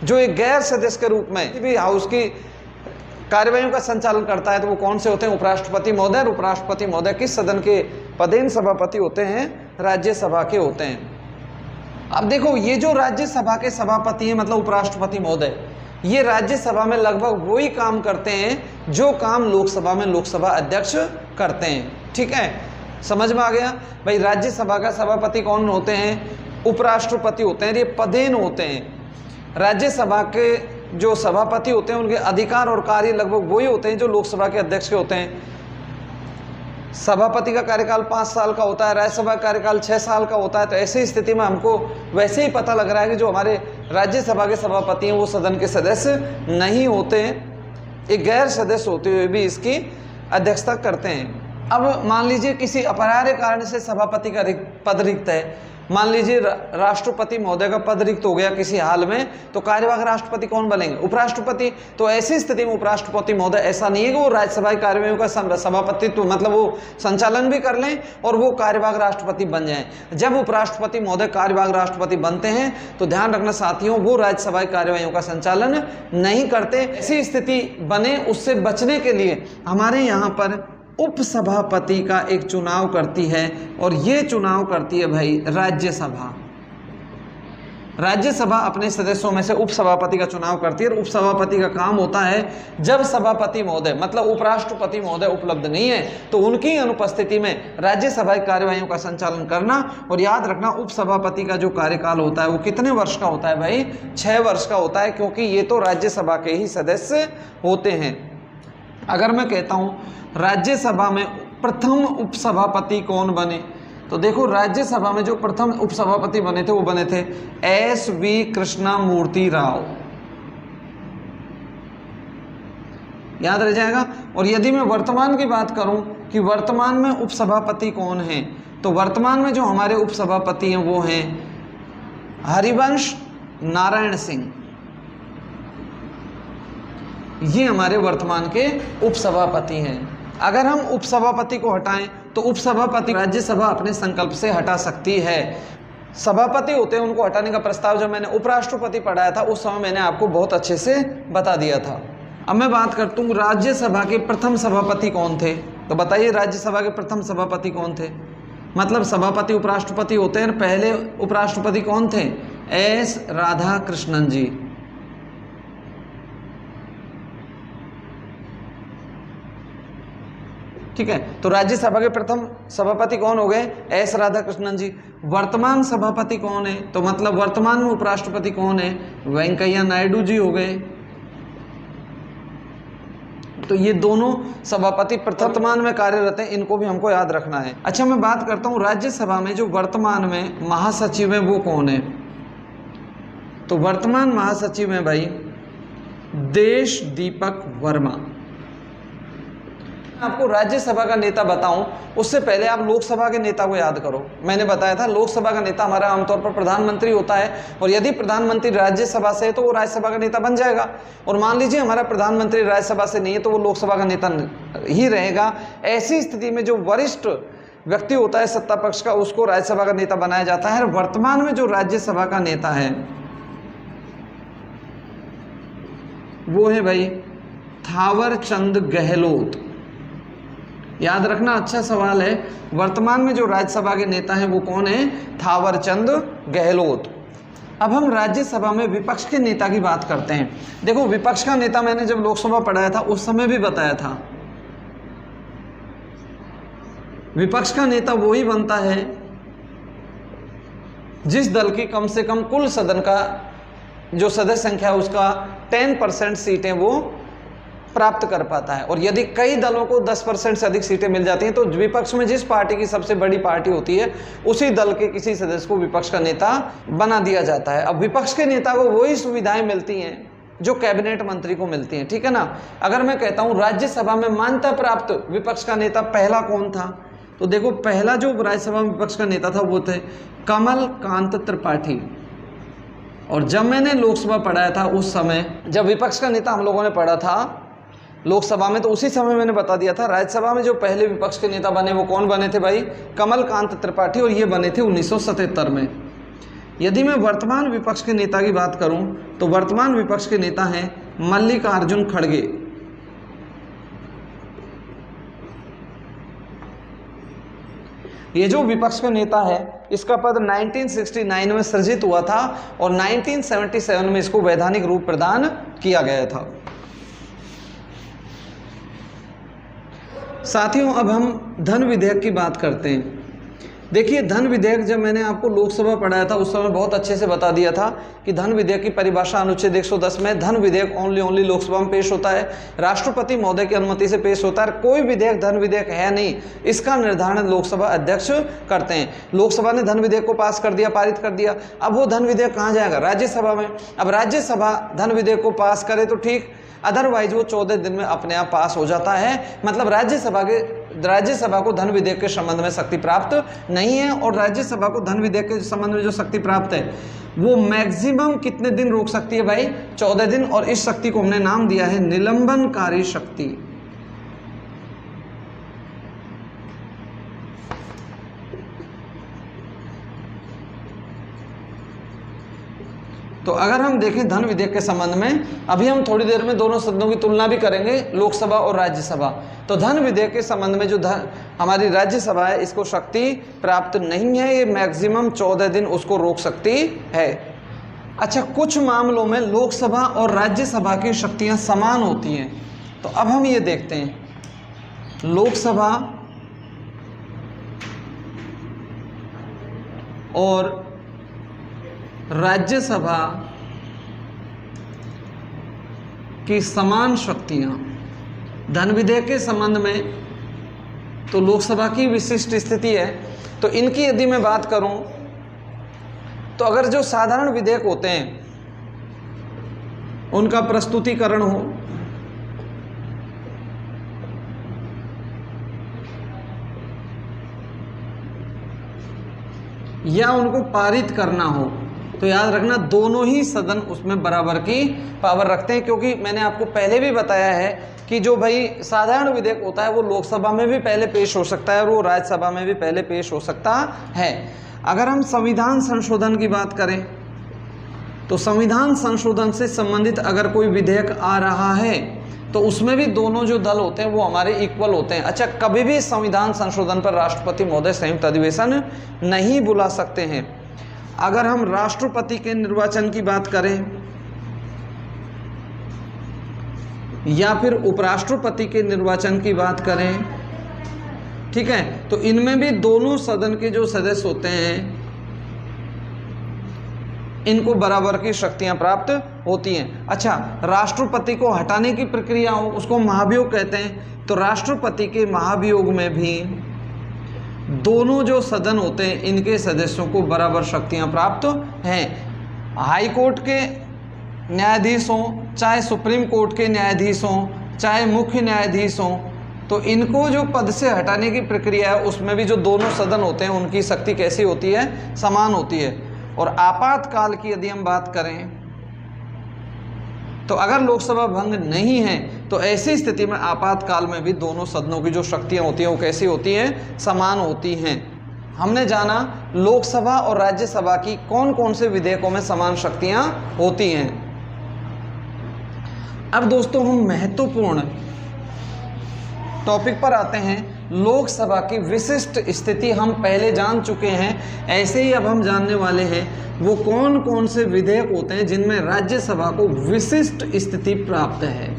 जो एक गैर सदस्य के रूप में भी हाउस की कार्यवाहियों का संचालन करता है, तो वो कौन से होते हैं, उपराष्ट्रपति महोदय। उपराष्ट्रपति महोदय किस सदन के पदेन सभापति होते हैं, राज्यसभा के होते हैं। अब देखो ये जो राज्यसभा के सभापति हैं मतलब उपराष्ट्रपति महोदय, ये राज्यसभा में लगभग वही काम करते हैं जो काम लोकसभा में लोकसभा अध्यक्ष करते हैं। ठीक है, समझ में आ गया भाई। राज्यसभा का सभापति कौन होते हैं, उपराष्ट्रपति होते हैं, ये पदेन होते हैं। राज्यसभा के जो सभापति होते हैं उनके अधिकार और कार्य लगभग वही होते हैं जो लोकसभा के अध्यक्ष के होते हैं। सभापति का कार्यकाल 5 साल का होता है, राज्यसभा का कार्यकाल 6 साल का होता है। तो ऐसी स्थिति में हमको वैसे ही पता लग रहा है कि जो हमारे राज्यसभा के सभापति हैं वो सदन के सदस्य नहीं होते हैं, एक गैर सदस्य होते हुए भी इसकी अध्यक्षता करते हैं। अब मान लीजिए किसी अपरिहार्य कारण से सभापति का पद रिक्त है, मान लीजिए राष्ट्रपति महोदय का पद रिक्त हो गया किसी हाल में, तो कार्यवाहक राष्ट्रपति कौन बनेंगे, उपराष्ट्रपति। तो ऐसी स्थिति में उपराष्ट्रपति महोदय ऐसा नहीं है कि वो राज्यसभा की कार्यवाहियों का सभापतित्व मतलब वो संचालन भी कर लें और वो कार्यवाहक राष्ट्रपति बन जाएं। जब उपराष्ट्रपति महोदय कार्यवाहक राष्ट्रपति बनते हैं तो ध्यान रखना साथियों, वो राज्यसभा की कार्यवाहियों का संचालन नहीं करते। ऐसी स्थिति बने उससे बचने के लिए हमारे यहाँ पर उपसभापति का एक चुनाव करती है, और ये चुनाव करती है भाई राज्यसभा। राज्यसभा अपने सदस्यों में से उपसभापति का चुनाव करती है, और उपसभापति का काम होता है जब सभापति महोदय मतलब उपराष्ट्रपति महोदय उपलब्ध नहीं है तो उनकी अनुपस्थिति में राज्यसभा की कार्यवाहियों का संचालन करना। और याद रखना उपसभापति का जो कार्यकाल होता है वो कितने वर्ष का होता है भाई, 6 वर्ष का होता है, क्योंकि ये तो राज्यसभा के ही सदस्य होते हैं। अगर मैं कहता हूं राज्यसभा में प्रथम उपसभापति कौन बने, तो देखो राज्यसभा में जो प्रथम उपसभापति बने थे वो बने थे SV कृष्णमूर्ति राव, याद रह जाएगा। और यदि मैं वर्तमान की बात करूं कि वर्तमान में उपसभापति कौन है, तो वर्तमान में जो हमारे उपसभापति हैं वो हैं हरिवंश नारायण सिंह, ये हमारे वर्तमान के उपसभापति हैं। अगर हम उपसभापति को हटाएं तो उपसभापति राज्यसभा अपने संकल्प से हटा सकती है। सभापति होते हैं उनको हटाने का प्रस्ताव जब मैंने उपराष्ट्रपति पढ़ाया था उस समय मैंने आपको बहुत अच्छे से बता दिया था। अब मैं बात करता हूँ राज्यसभा के प्रथम सभापति कौन थे, तो बताइए राज्यसभा के प्रथम सभापति कौन थे। मतलब सभापति उपराष्ट्रपति होते हैं, पहले उपराष्ट्रपति कौन थे, S राधाकृष्णन जी। ठीक है, तो राज्यसभा के प्रथम सभापति कौन हो गए, S राधाकृष्णन जी। वर्तमान सभापति कौन है, तो मतलब वर्तमान में उपराष्ट्रपति कौन है, वेंकैया नायडू जी हो गए। तो ये दोनों सभापति वर्तमान में कार्यरत हैं, इनको भी हमको याद रखना है। अच्छा, मैं बात करता हूँ राज्यसभा में जो वर्तमान में महासचिव है वो कौन है, तो वर्तमान महासचिव है भाई देश दीपक वर्मा। आपको राज्यसभा का नेता बताऊं उससे पहले आप लोकसभा के नेता को याद करो। मैंने बताया था लोकसभा का नेता हमारा आमतौर पर प्रधानमंत्री होता है, और यदि प्रधानमंत्री राज्यसभा से है तो वो राज्यसभा का नेता बन जाएगा। और मान लीजिए हमारा प्रधानमंत्री राज्यसभा से नहीं है तो वो लोकसभा का नेता ही रहेगा। ऐसी स्थिति में जो वरिष्ठ व्यक्ति होता है सत्ता पक्ष का, उसको राज्यसभा का नेता बनाया जाता है। और वर्तमान में जो राज्यसभा का नेता है वो है भाई थावर चंद गहलोत। याद रखना, अच्छा सवाल है। वर्तमान में जो राज्यसभा के नेता हैं वो कौन है, थावर चंद गहलोत। अब हम राज्यसभा में विपक्ष के नेता की बात करते हैं। देखो विपक्ष का नेता मैंने जब लोकसभा पढ़ाया था उस समय भी बताया था, विपक्ष का नेता वही बनता है जिस दल की कम से कम कुल सदन का जो सदस्य संख्या है उसका 10% सीटें वो प्राप्त कर पाता है। और यदि कई दलों को 10% से अधिक सीटें मिल जाती हैं तो विपक्ष में जिस पार्टी की सबसे बड़ी पार्टी होती है उसी दल के किसी सदस्य को विपक्ष का नेता बना दिया जाता है। अब विपक्ष के नेता को वही सुविधाएं मिलती हैं जो कैबिनेट मंत्री को मिलती हैं, ठीक है ना। अगर मैं कहता हूं राज्यसभा में मान्यता प्राप्त विपक्ष का नेता पहला कौन था, तो देखो पहला जो राज्यसभा में विपक्ष का नेता था वो थे कमल कांत त्रिपाठी। और जब मैंने लोकसभा पढ़ाया था उस समय जब विपक्ष का नेता हम लोगों ने पढ़ा था लोकसभा में, तो उसी समय मैंने बता दिया था राज्यसभा में जो पहले विपक्ष के नेता बने वो कौन बने थे भाई, कमल कांत त्रिपाठी, और ये बने थे 1977 में। यदि मैं वर्तमान विपक्ष के नेता की बात करूं तो वर्तमान विपक्ष के नेता हैं मल्लिकार्जुन खड़गे। ये जो विपक्ष का नेता है इसका पद 1969 में सृजित हुआ था और 1977 में इसको वैधानिक रूप प्रदान किया गया था। साथियों अब हम धन विधेयक की बात करते हैं। देखिए धन विधेयक जब मैंने आपको लोकसभा पढ़ाया था उस समय बहुत अच्छे से बता दिया था कि धन विधेयक की परिभाषा अनुच्छेद 110 में धन विधेयक ओनली लोकसभा में पेश होता है, राष्ट्रपति महोदय की अनुमति से पेश होता है। कोई विधेयक धन विधेयक है नहीं, इसका निर्धारण लोकसभा अध्यक्ष करते हैं। लोकसभा ने धन विधेयक को पास कर दिया, पारित कर दिया, अब वो धन विधेयक कहाँ जाएगा, राज्यसभा में। अब राज्यसभा धन विधेयक को पास करे तो ठीक, अदरवाइज वो 14 दिन में अपने आप पास हो जाता है। मतलब राज्यसभा को धन विधेयक के संबंध में शक्ति प्राप्त नहीं है। और राज्यसभा को धन विधेयक के संबंध में जो शक्ति प्राप्त है वो मैक्सिमम कितने दिन रोक सकती है भाई, 14 दिन। और इस शक्ति को हमने नाम दिया है निलंबनकारी शक्ति। तो अगर हम देखें धन विधेयक के संबंध में, अभी हम थोड़ी देर में दोनों सदनों की तुलना भी करेंगे, लोकसभा और राज्यसभा। तो धन विधेयक के संबंध में जो हमारी राज्यसभा है इसको शक्ति प्राप्त नहीं है, ये मैक्सिमम 14 दिन उसको रोक सकती है। अच्छा, कुछ मामलों में लोकसभा और राज्यसभा की शक्तियां समान होती हैं। तो अब हम ये देखते हैं लोकसभा और राज्यसभा की समान शक्तियां धन विधेयक के संबंध में, तो लोकसभा की विशिष्ट स्थिति है। तो इनकी यदि मैं बात करूं तो अगर जो साधारण विधेयक होते हैं उनका प्रस्तुतिकरण हो या उनको पारित करना हो तो याद रखना दोनों ही सदन उसमें बराबर की पावर रखते हैं। क्योंकि मैंने आपको पहले भी बताया है कि जो भाई साधारण विधेयक होता है वो लोकसभा में भी पहले पेश हो सकता है और वो राज्यसभा में भी पहले पेश हो सकता है। अगर हम संविधान संशोधन की बात करें तो संविधान संशोधन से संबंधित अगर कोई विधेयक आ रहा है तो उसमें भी दोनों जो दल होते हैं वो हमारे इक्वल होते हैं। अच्छा, कभी भी संविधान संशोधन पर राष्ट्रपति महोदय संयुक्त अधिवेशन नहीं बुला सकते हैं। अगर हम राष्ट्रपति के निर्वाचन की बात करें या फिर उपराष्ट्रपति के निर्वाचन की बात करें, ठीक है, तो इनमें भी दोनों सदन के जो सदस्य होते हैं इनको बराबर की शक्तियां प्राप्त होती हैं। अच्छा, राष्ट्रपति को हटाने की प्रक्रिया हो उसको महाभियोग कहते हैं। तो राष्ट्रपति के महाभियोग में भी दोनों जो सदन होते हैं इनके सदस्यों को बराबर शक्तियां प्राप्त हैं। हाई कोर्ट के न्यायाधीश हों, चाहे सुप्रीम कोर्ट के न्यायाधीश हों, चाहे मुख्य न्यायाधीश हों, तो इनको जो पद से हटाने की प्रक्रिया है उसमें भी जो दोनों सदन होते हैं उनकी शक्ति कैसी होती है, समान होती है। और आपातकाल की यदि हम बात करें तो अगर लोकसभा भंग नहीं है तो ऐसी स्थिति में आपातकाल में भी दोनों सदनों की जो शक्तियां होती हैं वो कैसी होती हैं, समान होती हैं। हमने जाना लोकसभा और राज्यसभा की कौन कौन से विधेयकों में समान शक्तियां होती हैं। अब दोस्तों हम महत्वपूर्ण टॉपिक पर आते हैं। लोकसभा की विशिष्ट स्थिति हम पहले जान चुके हैं, ऐसे ही अब हम जानने वाले हैं वो कौन कौन से विधेयक होते हैं जिनमें राज्यसभा को विशिष्ट स्थिति प्राप्त है।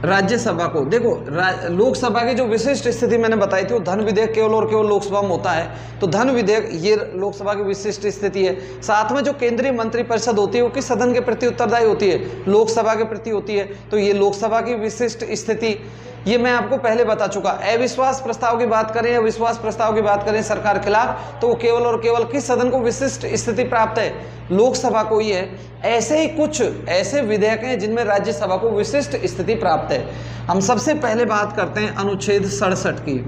राज्यसभा को देखो, लोकसभा की जो विशिष्ट स्थिति मैंने बताई थी वो धन विधेयक केवल और केवल लोकसभा में होता है, तो धन विधेयक ये लोकसभा की विशिष्ट स्थिति है। साथ में जो केंद्रीय मंत्रिपरिषद होती है वो किस सदन के प्रति उत्तरदायी होती है? लोकसभा के प्रति होती है, तो ये लोकसभा की विशिष्ट स्थिति ये मैं आपको पहले बता चुका। अविश्वास प्रस्ताव की बात करें या विश्वास प्रस्ताव की बात करें सरकार खिलाफ, तो वो केवल और केवल किस सदन को विशिष्ट स्थिति प्राप्त है? लोकसभा को ही है। ऐसे ही कुछ ऐसे विधेयक हैं जिनमें राज्यसभा को विशिष्ट स्थिति प्राप्त है। हम सबसे पहले बात करते हैं अनुच्छेद 67 की।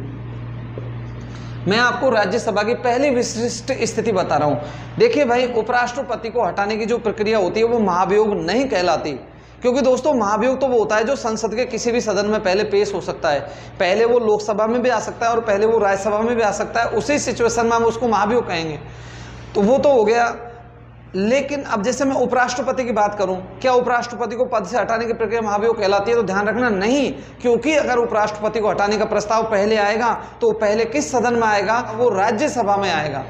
मैं आपको राज्यसभा की पहली विशिष्ट स्थिति बता रहा हूं। देखिए भाई, उपराष्ट्रपति को हटाने की जो प्रक्रिया होती है वो महाभियोग नहीं कहलाती, क्योंकि दोस्तों महाभियोग तो वो होता है जो संसद के किसी भी सदन में पहले पेश हो सकता है। पहले वो लोकसभा में भी आ सकता है और पहले वो राज्यसभा में भी आ सकता है। उसी सिचुएशन में हम उसको महाभियोग कहेंगे, तो वो तो हो गया। लेकिन अब जैसे मैं उपराष्ट्रपति की बात करूं, क्या उपराष्ट्रपति को पद से हटाने की प्रक्रिया महाभियोग कहलाती है? तो ध्यान रखना नहीं, क्योंकि अगर उपराष्ट्रपति को हटाने का प्रस्ताव पहले आएगा तो पहले किस सदन में आएगा? वो राज्यसभा में आएगा।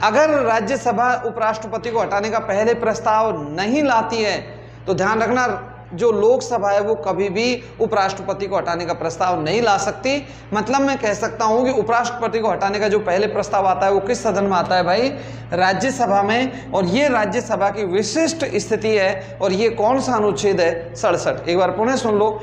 अगर राज्यसभा उपराष्ट्रपति को हटाने का पहले प्रस्ताव नहीं लाती है तो ध्यान रखना जो लोकसभा है वो कभी भी उपराष्ट्रपति को हटाने का प्रस्ताव नहीं ला सकती। मतलब मैं कह सकता हूं कि उपराष्ट्रपति को हटाने का जो पहले प्रस्ताव आता है वो किस सदन में आता है भाई? राज्यसभा में। और ये राज्यसभा की विशिष्ट स्थिति है। और ये कौन सा अनुच्छेद है? 67। एक बार पुनः सुन लो,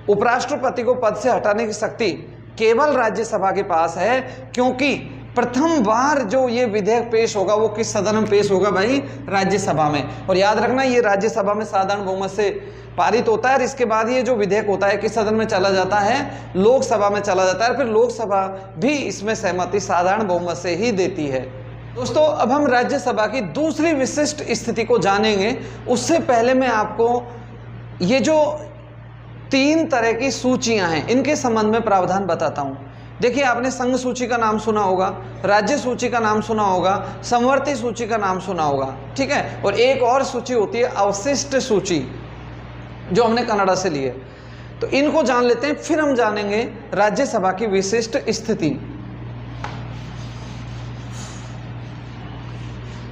उपराष्ट्रपति को पद से हटाने की शक्ति केवल राज्यसभा के पास है, क्योंकि प्रथम बार जो ये विधेयक पेश होगा वो किस सदन में पेश होगा भाई? राज्यसभा में। और याद रखना ये राज्यसभा में साधारण बहुमत से पारित होता है और इसके बाद ये जो विधेयक होता है किस सदन में चला जाता है? लोकसभा में चला जाता है। फिर लोकसभा भी इसमें सहमति साधारण बहुमत से ही देती है। दोस्तों, अब हम राज्यसभा की दूसरी विशिष्ट स्थिति को जानेंगे। उससे पहले मैं आपको ये जो 3 तरह की सूचियां हैं इनके संबंध में प्रावधान बताता हूं। देखिए, आपने संघ सूची का नाम सुना होगा, राज्य सूची का नाम सुना होगा, समवर्ती सूची का नाम सुना होगा, ठीक है। और एक और सूची होती है अवशिष्ट सूची, जो हमने कनाडा से ली है। तो इनको जान लेते हैं, फिर हम जानेंगे राज्यसभा की विशिष्ट स्थिति।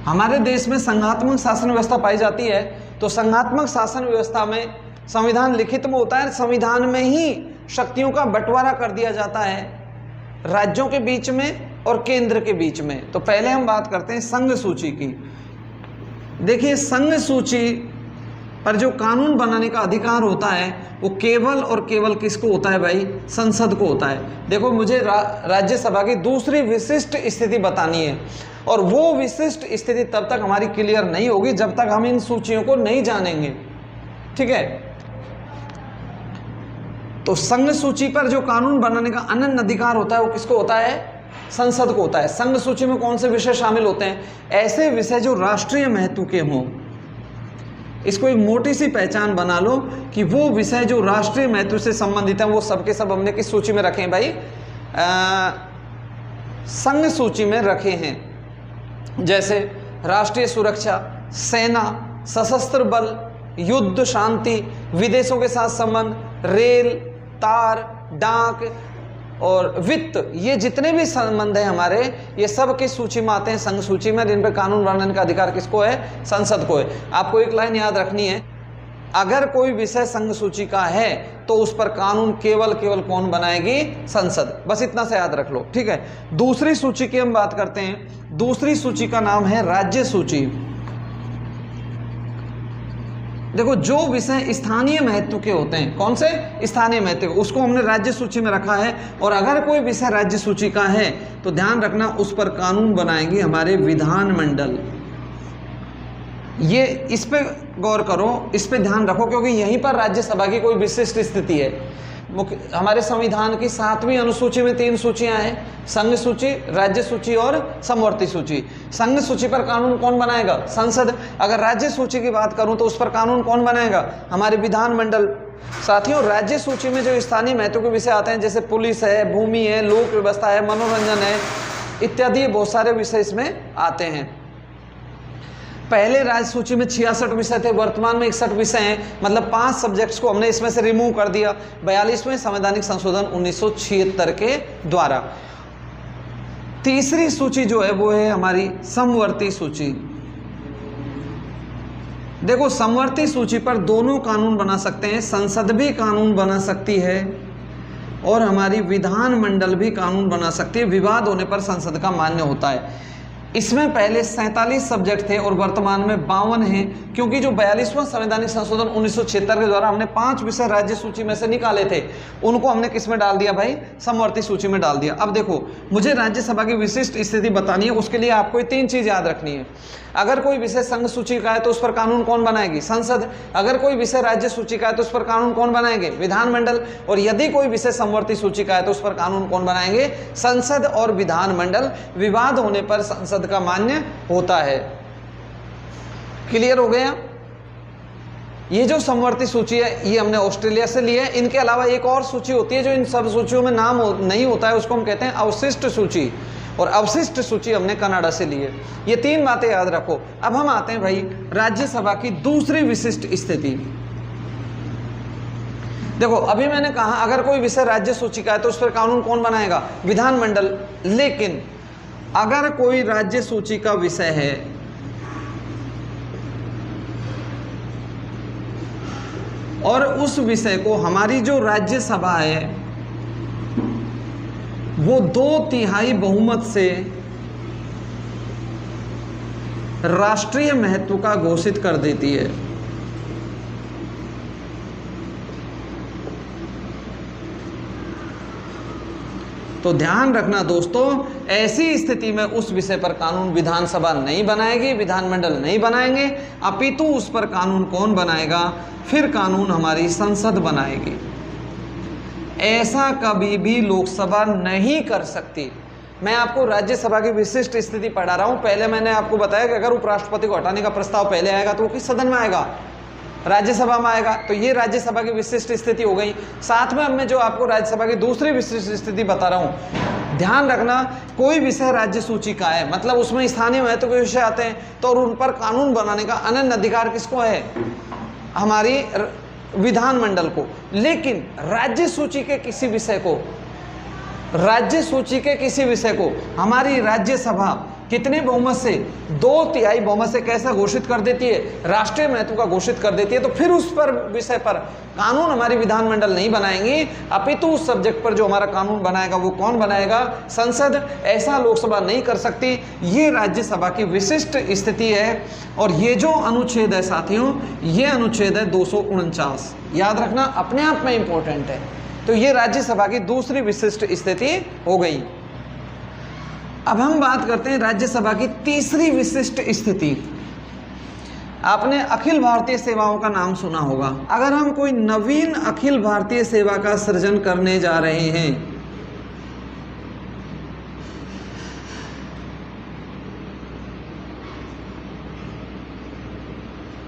हमारे देश में संघात्मक शासन व्यवस्था पाई जाती है। तो संघात्मक शासन व्यवस्था में संविधान लिखित में होता है, संविधान में ही शक्तियों का बंटवारा कर दिया जाता है राज्यों के बीच में और केंद्र के बीच में। तो पहले हम बात करते हैं संघ सूची की। देखिए, संघ सूची पर जो कानून बनाने का अधिकार होता है वो केवल और केवल किसको होता है भाई? संसद को होता है। देखो, मुझे राज्यसभा की दूसरी विशिष्ट स्थिति बतानी है, और वो विशिष्ट स्थिति तब तक हमारी क्लियर नहीं होगी जब तक हम इन सूचियों को नहीं जानेंगे, ठीक है। तो संघ सूची पर जो कानून बनाने का अनन्य अधिकार होता है वो किसको होता है? संसद को होता है। संघ सूची में कौन से विषय शामिल होते हैं? ऐसे विषय जो राष्ट्रीय महत्व के हों। इसको एक मोटी सी पहचान बना लो कि वो विषय जो राष्ट्रीय महत्व से संबंधित है वो सब के सब हमने किस सूची में रखे हैं भाई? संघ सूची में रखे हैं। जैसे राष्ट्रीय सुरक्षा, सेना, सशस्त्र बल, युद्ध, शांति, विदेशों के साथ संबंध, रेल, तार, डाक और वित्त, ये जितने भी संबंध हैं हमारे, ये सब किस सूची में आते हैं? संघ सूची में। जिन पर कानून बनाने का अधिकार किसको है? संसद को है। आपको एक लाइन याद रखनी है, अगर कोई विषय संघ सूची का है तो उस पर कानून केवल कौन बनाएगी? संसद। बस इतना से याद रख लो, ठीक है। दूसरी सूची की हम बात करते हैं। दूसरी सूची का नाम है राज्य सूची। देखो, जो विषय स्थानीय महत्व के होते हैं, कौन से? स्थानीय महत्व, उसको हमने राज्य सूची में रखा है। और अगर कोई विषय राज्य सूची का है तो ध्यान रखना उस पर कानून बनाएंगे हमारे विधानमंडल। ये इस पे गौर करो, इस पे ध्यान रखो, क्योंकि यहीं पर राज्यसभा की कोई विशिष्ट स्थिति है। हमारे संविधान की 7वीं अनुसूची में 3 सूचियां हैं, संघ सूची, राज्य सूची और समवर्ती सूची। संघ सूची पर कानून कौन बनाएगा? संसद। अगर राज्य सूची की बात करूं तो उस पर कानून कौन बनाएगा? हमारे विधानमंडल। साथियों, राज्य सूची में जो स्थानीय महत्व के विषय आते हैं, जैसे पुलिस है, भूमि है, लोक व्यवस्था है, मनोरंजन है इत्यादि, बहुत सारे विषय इसमें आते हैं। पहले राज्य सूची में 66 विषय थे, वर्तमान में 61 विषय हैं। मतलब 5 सब्जेक्ट्स को हमने इसमें से रिमूव कर दिया 42वें संवैधानिक संशोधन 1976 के द्वारा। तीसरी सूची जो है वो है हमारी समवर्ती सूची। देखो, समवर्ती सूची पर दोनों कानून बना सकते हैं, संसद भी कानून बना सकती है और हमारी विधानमंडल भी कानून बना सकती है। विवाद होने पर संसद का मान्य होता है। इसमें पहले 47 सब्जेक्ट थे और वर्तमान में 52 हैं, क्योंकि जो 42वां संवैधानिक संशोधन 1976 के द्वारा हमने 5 विषय राज्य सूची में से निकाले थे, उनको हमने किस में डाल दिया भाई? समवर्ती सूची में डाल दिया। अब देखो, मुझे राज्यसभा की विशिष्ट स्थिति बतानी है, उसके लिए आपको 3 चीज याद रखनी है। अगर कोई विषय संघ सूची का है तो उस पर कानून कौन बनाएगी? संसद। अगर कोई विषय राज्य सूची का है तो उस पर कानून कौन बनाएंगे? विधानमंडल। और यदि कोई विषय समवर्ती सूची का है तो उस पर कानून कौन बनाएंगे? संसद और विधानमंडल। विवाद होने पर संसद का मान्य होता है। क्लियर हो गया? ये जो समवर्ती सूची है ये हमने ऑस्ट्रेलिया से ली है। इनके अलावा एक और सूची होती है जो इन सब सूचियों में नाम नहीं होता है, उसको हम कहते हैं अवशिष्ट सूची, और अवशिष्ट सूची हमने कनाडा से ली है। ये 3 बातें याद रखो। अब हम आते हैं भाई राज्यसभा की दूसरी विशिष्ट स्थिति। देखो, अभी मैंने कहा अगर कोई विषय राज्य सूची का है तो उस पर कानून कौन बनाएगा? विधानमंडल। लेकिन अगर कोई राज्य सूची का विषय है और उस विषय को हमारी जो राज्यसभा है वो 2/3 बहुमत से राष्ट्रीय महत्व का घोषित कर देती है, तो ध्यान रखना दोस्तों, ऐसी स्थिति में उस विषय पर कानून विधानसभा नहीं बनाएगी, विधानमंडल नहीं बनाएंगे, अपितु उस पर कानून कौन बनाएगा? फिर कानून हमारी संसद बनाएगी। ऐसा कभी भी लोकसभा नहीं कर सकती। मैं आपको राज्यसभा की विशिष्ट स्थिति पढ़ा रहा हूं। पहले मैंने आपको बताया कि अगर उपराष्ट्रपति को हटाने का प्रस्ताव पहले आएगा तो वो किस सदन में आएगा? राज्यसभा में आएगा। तो ये राज्यसभा की विशिष्ट स्थिति हो गई। साथ में अब मैं जो आपको राज्यसभा की दूसरी विशिष्ट स्थिति बता रहा हूं, ध्यान रखना, कोई विषय राज्य सूची का है, मतलब उसमें स्थानीय महत्व के विषय आते हैं, तो और उन पर कानून बनाने का अनन्य अधिकार किसको है? हमारी विधानमंडल को। लेकिन राज्य सूची के किसी विषय को हमारी राज्यसभा कितने बहुमत से? 2/3 बहुमत से कैसा घोषित कर देती है? राष्ट्रीय महत्व का घोषित कर देती है। तो फिर उस पर विषय पर कानून हमारी विधानमंडल नहीं बनाएंगी, अपितु उस सब्जेक्ट पर जो हमारा कानून बनाएगा वो कौन बनाएगा? संसद। ऐसा लोकसभा नहीं कर सकती। ये राज्यसभा की विशिष्ट स्थिति है। और ये जो अनुच्छेद है साथियों, ये अनुच्छेद है 249। याद रखना, अपने आप में इंपॉर्टेंट है। तो ये राज्यसभा की दूसरी विशिष्ट स्थिति हो गई। अब हम बात करते हैं राज्यसभा की तीसरी विशिष्ट स्थिति। आपने अखिल भारतीय सेवाओं का नाम सुना होगा। अगर हम कोई नवीन अखिल भारतीय सेवा का सृजन करने जा रहे हैं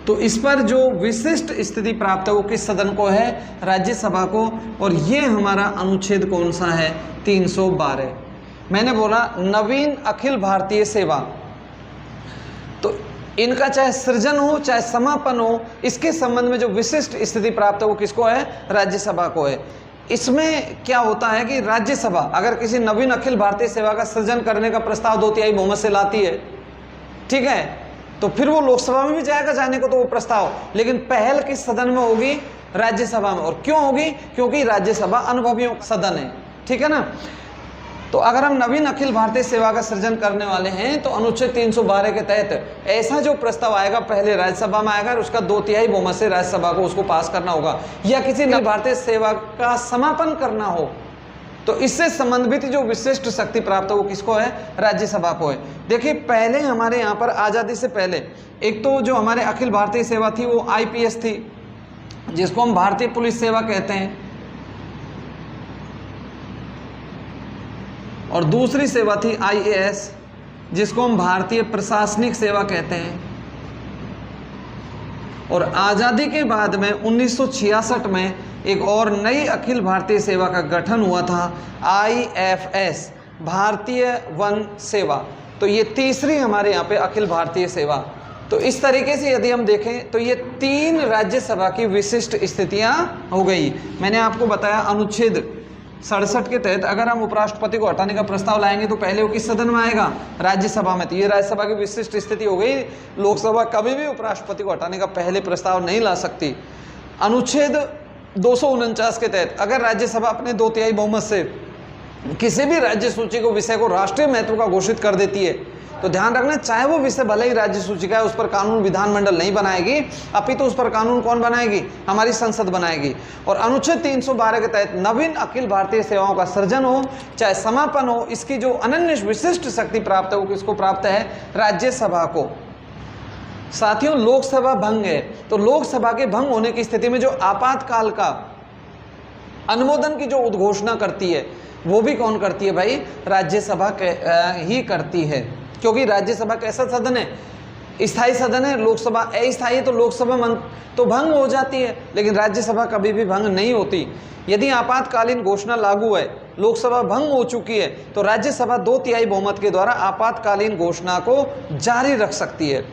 तो इस पर जो विशिष्ट स्थिति प्राप्त है वो किस सदन को है? राज्यसभा को। और ये हमारा अनुच्छेद कौन सा है? 312। मैंने बोला नवीन अखिल भारतीय सेवा, तो इनका चाहे सृजन हो चाहे समापन हो, इसके संबंध में जो विशिष्ट स्थिति प्राप्त है वो किसको है? राज्यसभा को है। इसमें क्या होता है कि राज्यसभा अगर किसी नवीन अखिल भारतीय सेवा का सृजन करने का प्रस्ताव 2/3 बहुमत से लाती है, ठीक है, तो फिर वो लोकसभा में भी जाएगा जाने को तो वो प्रस्ताव, लेकिन पहल किस सदन में होगी? राज्यसभा में। और क्यों होगी? क्योंकि राज्यसभा अनुभवियों का सदन है, ठीक है ना। तो अगर हम नवीन अखिल भारतीय सेवा का सृजन करने वाले हैं तो अनुच्छेद 312 के तहत ऐसा जो प्रस्ताव आएगा पहले राज्यसभा में आएगा और उसका 2/3 बहुमत से राज्यसभा को उसको पास करना होगा। या किसी नवीन भारतीय सेवा का समापन करना हो तो इससे संबंधित जो विशिष्ट शक्ति प्राप्त है वो किसको है? राज्यसभा को है। देखिए, पहले हमारे यहाँ पर आज़ादी से पहले एक तो जो हमारे अखिल भारतीय सेवा थी वो IPS थी, जिसको हम भारतीय पुलिस सेवा कहते हैं, और दूसरी सेवा थी IAS, जिसको हम भारतीय प्रशासनिक सेवा कहते हैं। और आज़ादी के बाद में 1966 में एक और नई अखिल भारतीय सेवा का गठन हुआ था, IFS, भारतीय वन सेवा। तो ये तीसरी हमारे यहाँ पे अखिल भारतीय सेवा। तो इस तरीके से यदि हम देखें तो ये 3 राज्यसभा की विशिष्ट स्थितियाँ हो गई। मैंने आपको बताया अनुच्छेद 67 के तहत अगर हम उपराष्ट्रपति को हटाने का प्रस्ताव लाएंगे तो पहले वो किस सदन में आएगा? राज्यसभा में। तो ये राज्यसभा की विशिष्ट स्थिति हो गई। लोकसभा कभी भी उपराष्ट्रपति को हटाने का पहले प्रस्ताव नहीं ला सकती। अनुच्छेद 249 के तहत अगर राज्यसभा अपने 2/3 बहुमत से किसी भी राज्य सूची को विषय को राष्ट्रीय महत्व का घोषित कर देती है, तो ध्यान रखना, चाहे वो विषय भले ही राज्य सूची का है, उस पर कानून विधानमंडल नहीं बनाएगी, अपितु उस पर कानून कौन बनाएगी? हमारी संसद बनाएगी। और अनुच्छेद 312 के तहत नवीन अखिल भारतीय सेवाओं का सृजन हो चाहे समापन हो, इसकी जो अनन्य विशिष्ट शक्ति प्राप्त है वो किसको प्राप्त है? राज्यसभा को। साथियों, लोकसभा भंग है, तो लोकसभा के भंग होने की स्थिति में जो आपातकाल का अनुमोदन की जो उद्घोषणा करती है वो भी कौन करती है भाई? राज्यसभा ही करती है, क्योंकि राज्यसभा कैसा सदन है? स्थायी सदन है। लोकसभा अस्थायी है, तो लोकसभा तो भंग हो जाती है, लेकिन राज्यसभा कभी भी भंग नहीं होती। यदि आपातकालीन घोषणा लागू है, लोकसभा भंग हो चुकी है, तो राज्यसभा 2/3 बहुमत के द्वारा आपातकालीन घोषणा को जारी रख सकती है।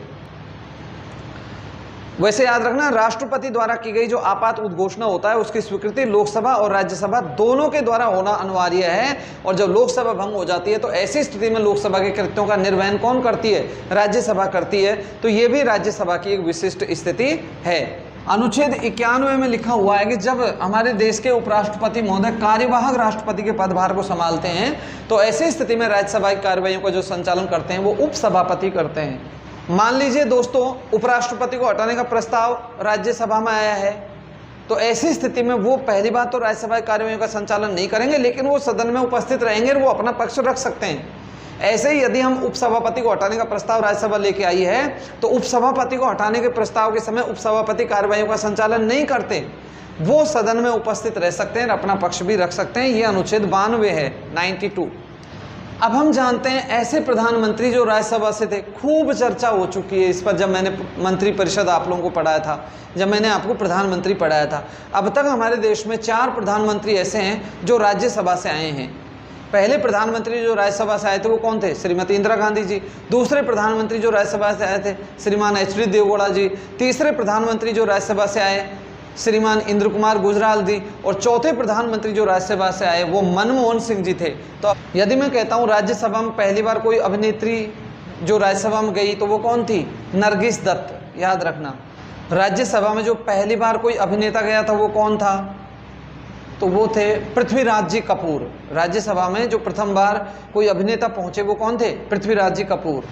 वैसे याद रखना, राष्ट्रपति द्वारा की गई जो आपात उद्घोषणा होता है उसकी स्वीकृति लोकसभा और राज्यसभा दोनों के द्वारा होना अनिवार्य है। और जब लोकसभा भंग हो जाती है तो ऐसी स्थिति में लोकसभा के कृत्यों का निर्वहन कौन करती है? राज्यसभा करती है। तो ये भी राज्यसभा की एक विशिष्ट स्थिति है। अनुच्छेद 91 में लिखा हुआ है कि जब हमारे देश के उपराष्ट्रपति महोदय कार्यवाहक राष्ट्रपति के पदभार को संभालते हैं तो ऐसी स्थिति में राज्यसभा की कार्रवाइयों का जो संचालन करते हैं वो उपसभापति करते हैं। मान लीजिए दोस्तों, उपराष्ट्रपति को हटाने का प्रस्ताव राज्यसभा में आया है, तो ऐसी स्थिति में वो पहली बात तो राज्यसभा की कार्रवाइयों का संचालन नहीं करेंगे, लेकिन वो सदन में उपस्थित रहेंगे और वो अपना पक्ष रख सकते हैं। ऐसे ही यदि हम उपसभापति को हटाने का प्रस्ताव राज्यसभा लेके आई है तो उपसभापति को हटाने के प्रस्ताव के समय उपसभापति कार्रवाइयों का संचालन नहीं करते, वो सदन में उपस्थित रह सकते हैं और अपना पक्ष भी रख सकते हैं। ये अनुच्छेद 92 है, 92। अब हम जानते हैं ऐसे प्रधानमंत्री जो राज्यसभा से थे, खूब चर्चा हो चुकी है इस पर। जब मैंने मंत्रिपरिषद आप लोगों को पढ़ाया था, जब मैंने आपको प्रधानमंत्री पढ़ाया था, अब तक हमारे देश में 4 प्रधानमंत्री ऐसे हैं जो राज्यसभा से आए हैं। पहले प्रधानमंत्री जो राज्यसभा से आए थे वो कौन थे? श्रीमती इंदिरा गांधी जी। दूसरे प्रधानमंत्री जो राज्यसभा से आए थे श्रीमान HD देवगौड़ा जी। तीसरे प्रधानमंत्री जो राज्यसभा से आए श्रीमान इंद्र कुमार गुजराल जी। और चौथे प्रधानमंत्री जो राज्यसभा से आए वो मनमोहन सिंह जी थे। तो यदि मैं कहता हूँ राज्यसभा में पहली बार कोई अभिनेत्री जो राज्यसभा में गई तो वो कौन थी? नरगिस दत्त। याद रखना, राज्यसभा में जो पहली बार कोई अभिनेता गया था वो कौन था? तो वो थे पृथ्वीराज जी कपूर। राज्यसभा में जो प्रथम बार कोई अभिनेता पहुंचे वो कौन थे? पृथ्वीराज जी कपूर।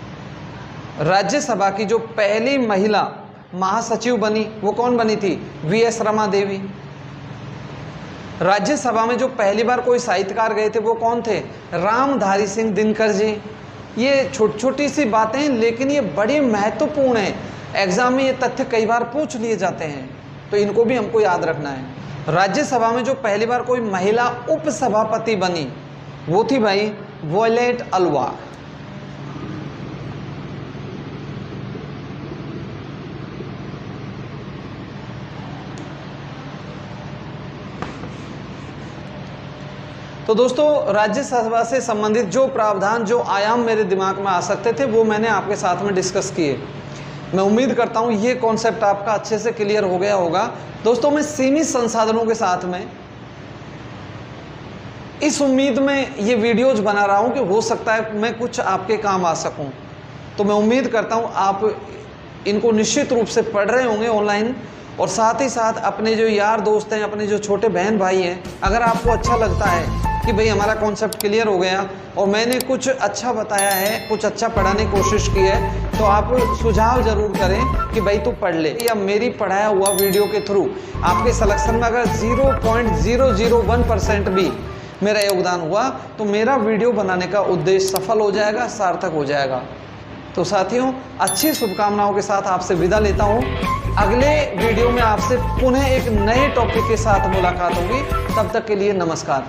राज्यसभा की जो पहली महिला महासचिव बनी वो कौन बनी थी? VS रमा देवी। राज्यसभा में जो पहली बार कोई साहित्यकार गए थे वो कौन थे? रामधारी सिंह दिनकर जी। ये छोटी छोटी सी बातें हैं लेकिन ये बड़ी महत्वपूर्ण है। एग्जाम में ये तथ्य कई बार पूछ लिए जाते हैं, तो इनको भी हमको याद रखना है। राज्यसभा में जो पहली बार कोई महिला उपसभापति बनी वो थी भाई वॉयलेट अल्वा। तो दोस्तों, राज्यसभा से संबंधित जो प्रावधान, जो आयाम मेरे दिमाग में आ सकते थे वो मैंने आपके साथ में डिस्कस किए। मैं उम्मीद करता हूँ ये कॉन्सेप्ट आपका अच्छे से क्लियर हो गया होगा। दोस्तों, मैं सीमित संसाधनों के साथ में इस उम्मीद में ये वीडियोज बना रहा हूँ कि हो सकता है मैं कुछ आपके काम आ सकूँ। तो मैं उम्मीद करता हूँ आप इनको निश्चित रूप से पढ़ रहे होंगे ऑनलाइन, और साथ ही साथ अपने जो यार दोस्त हैं, अपने जो छोटे बहन भाई हैं, अगर आपको अच्छा लगता है कि भाई हमारा कॉन्सेप्ट क्लियर हो गया और मैंने कुछ अच्छा बताया है, कुछ अच्छा पढ़ाने की कोशिश की है, तो आप सुझाव ज़रूर करें कि भाई तू पढ़ ले। या मेरी पढ़ाया हुआ वीडियो के थ्रू आपके सिलेक्शन में अगर 0.001% भी मेरा योगदान हुआ तो मेरा वीडियो बनाने का उद्देश्य सफल हो जाएगा, सार्थक हो जाएगा। तो साथियों, अच्छी शुभकामनाओं के साथ आपसे विदा लेता हूँ। अगले वीडियो में आपसे पुनः एक नए टॉपिक के साथ मुलाकात होगी। तब तक के लिए नमस्कार।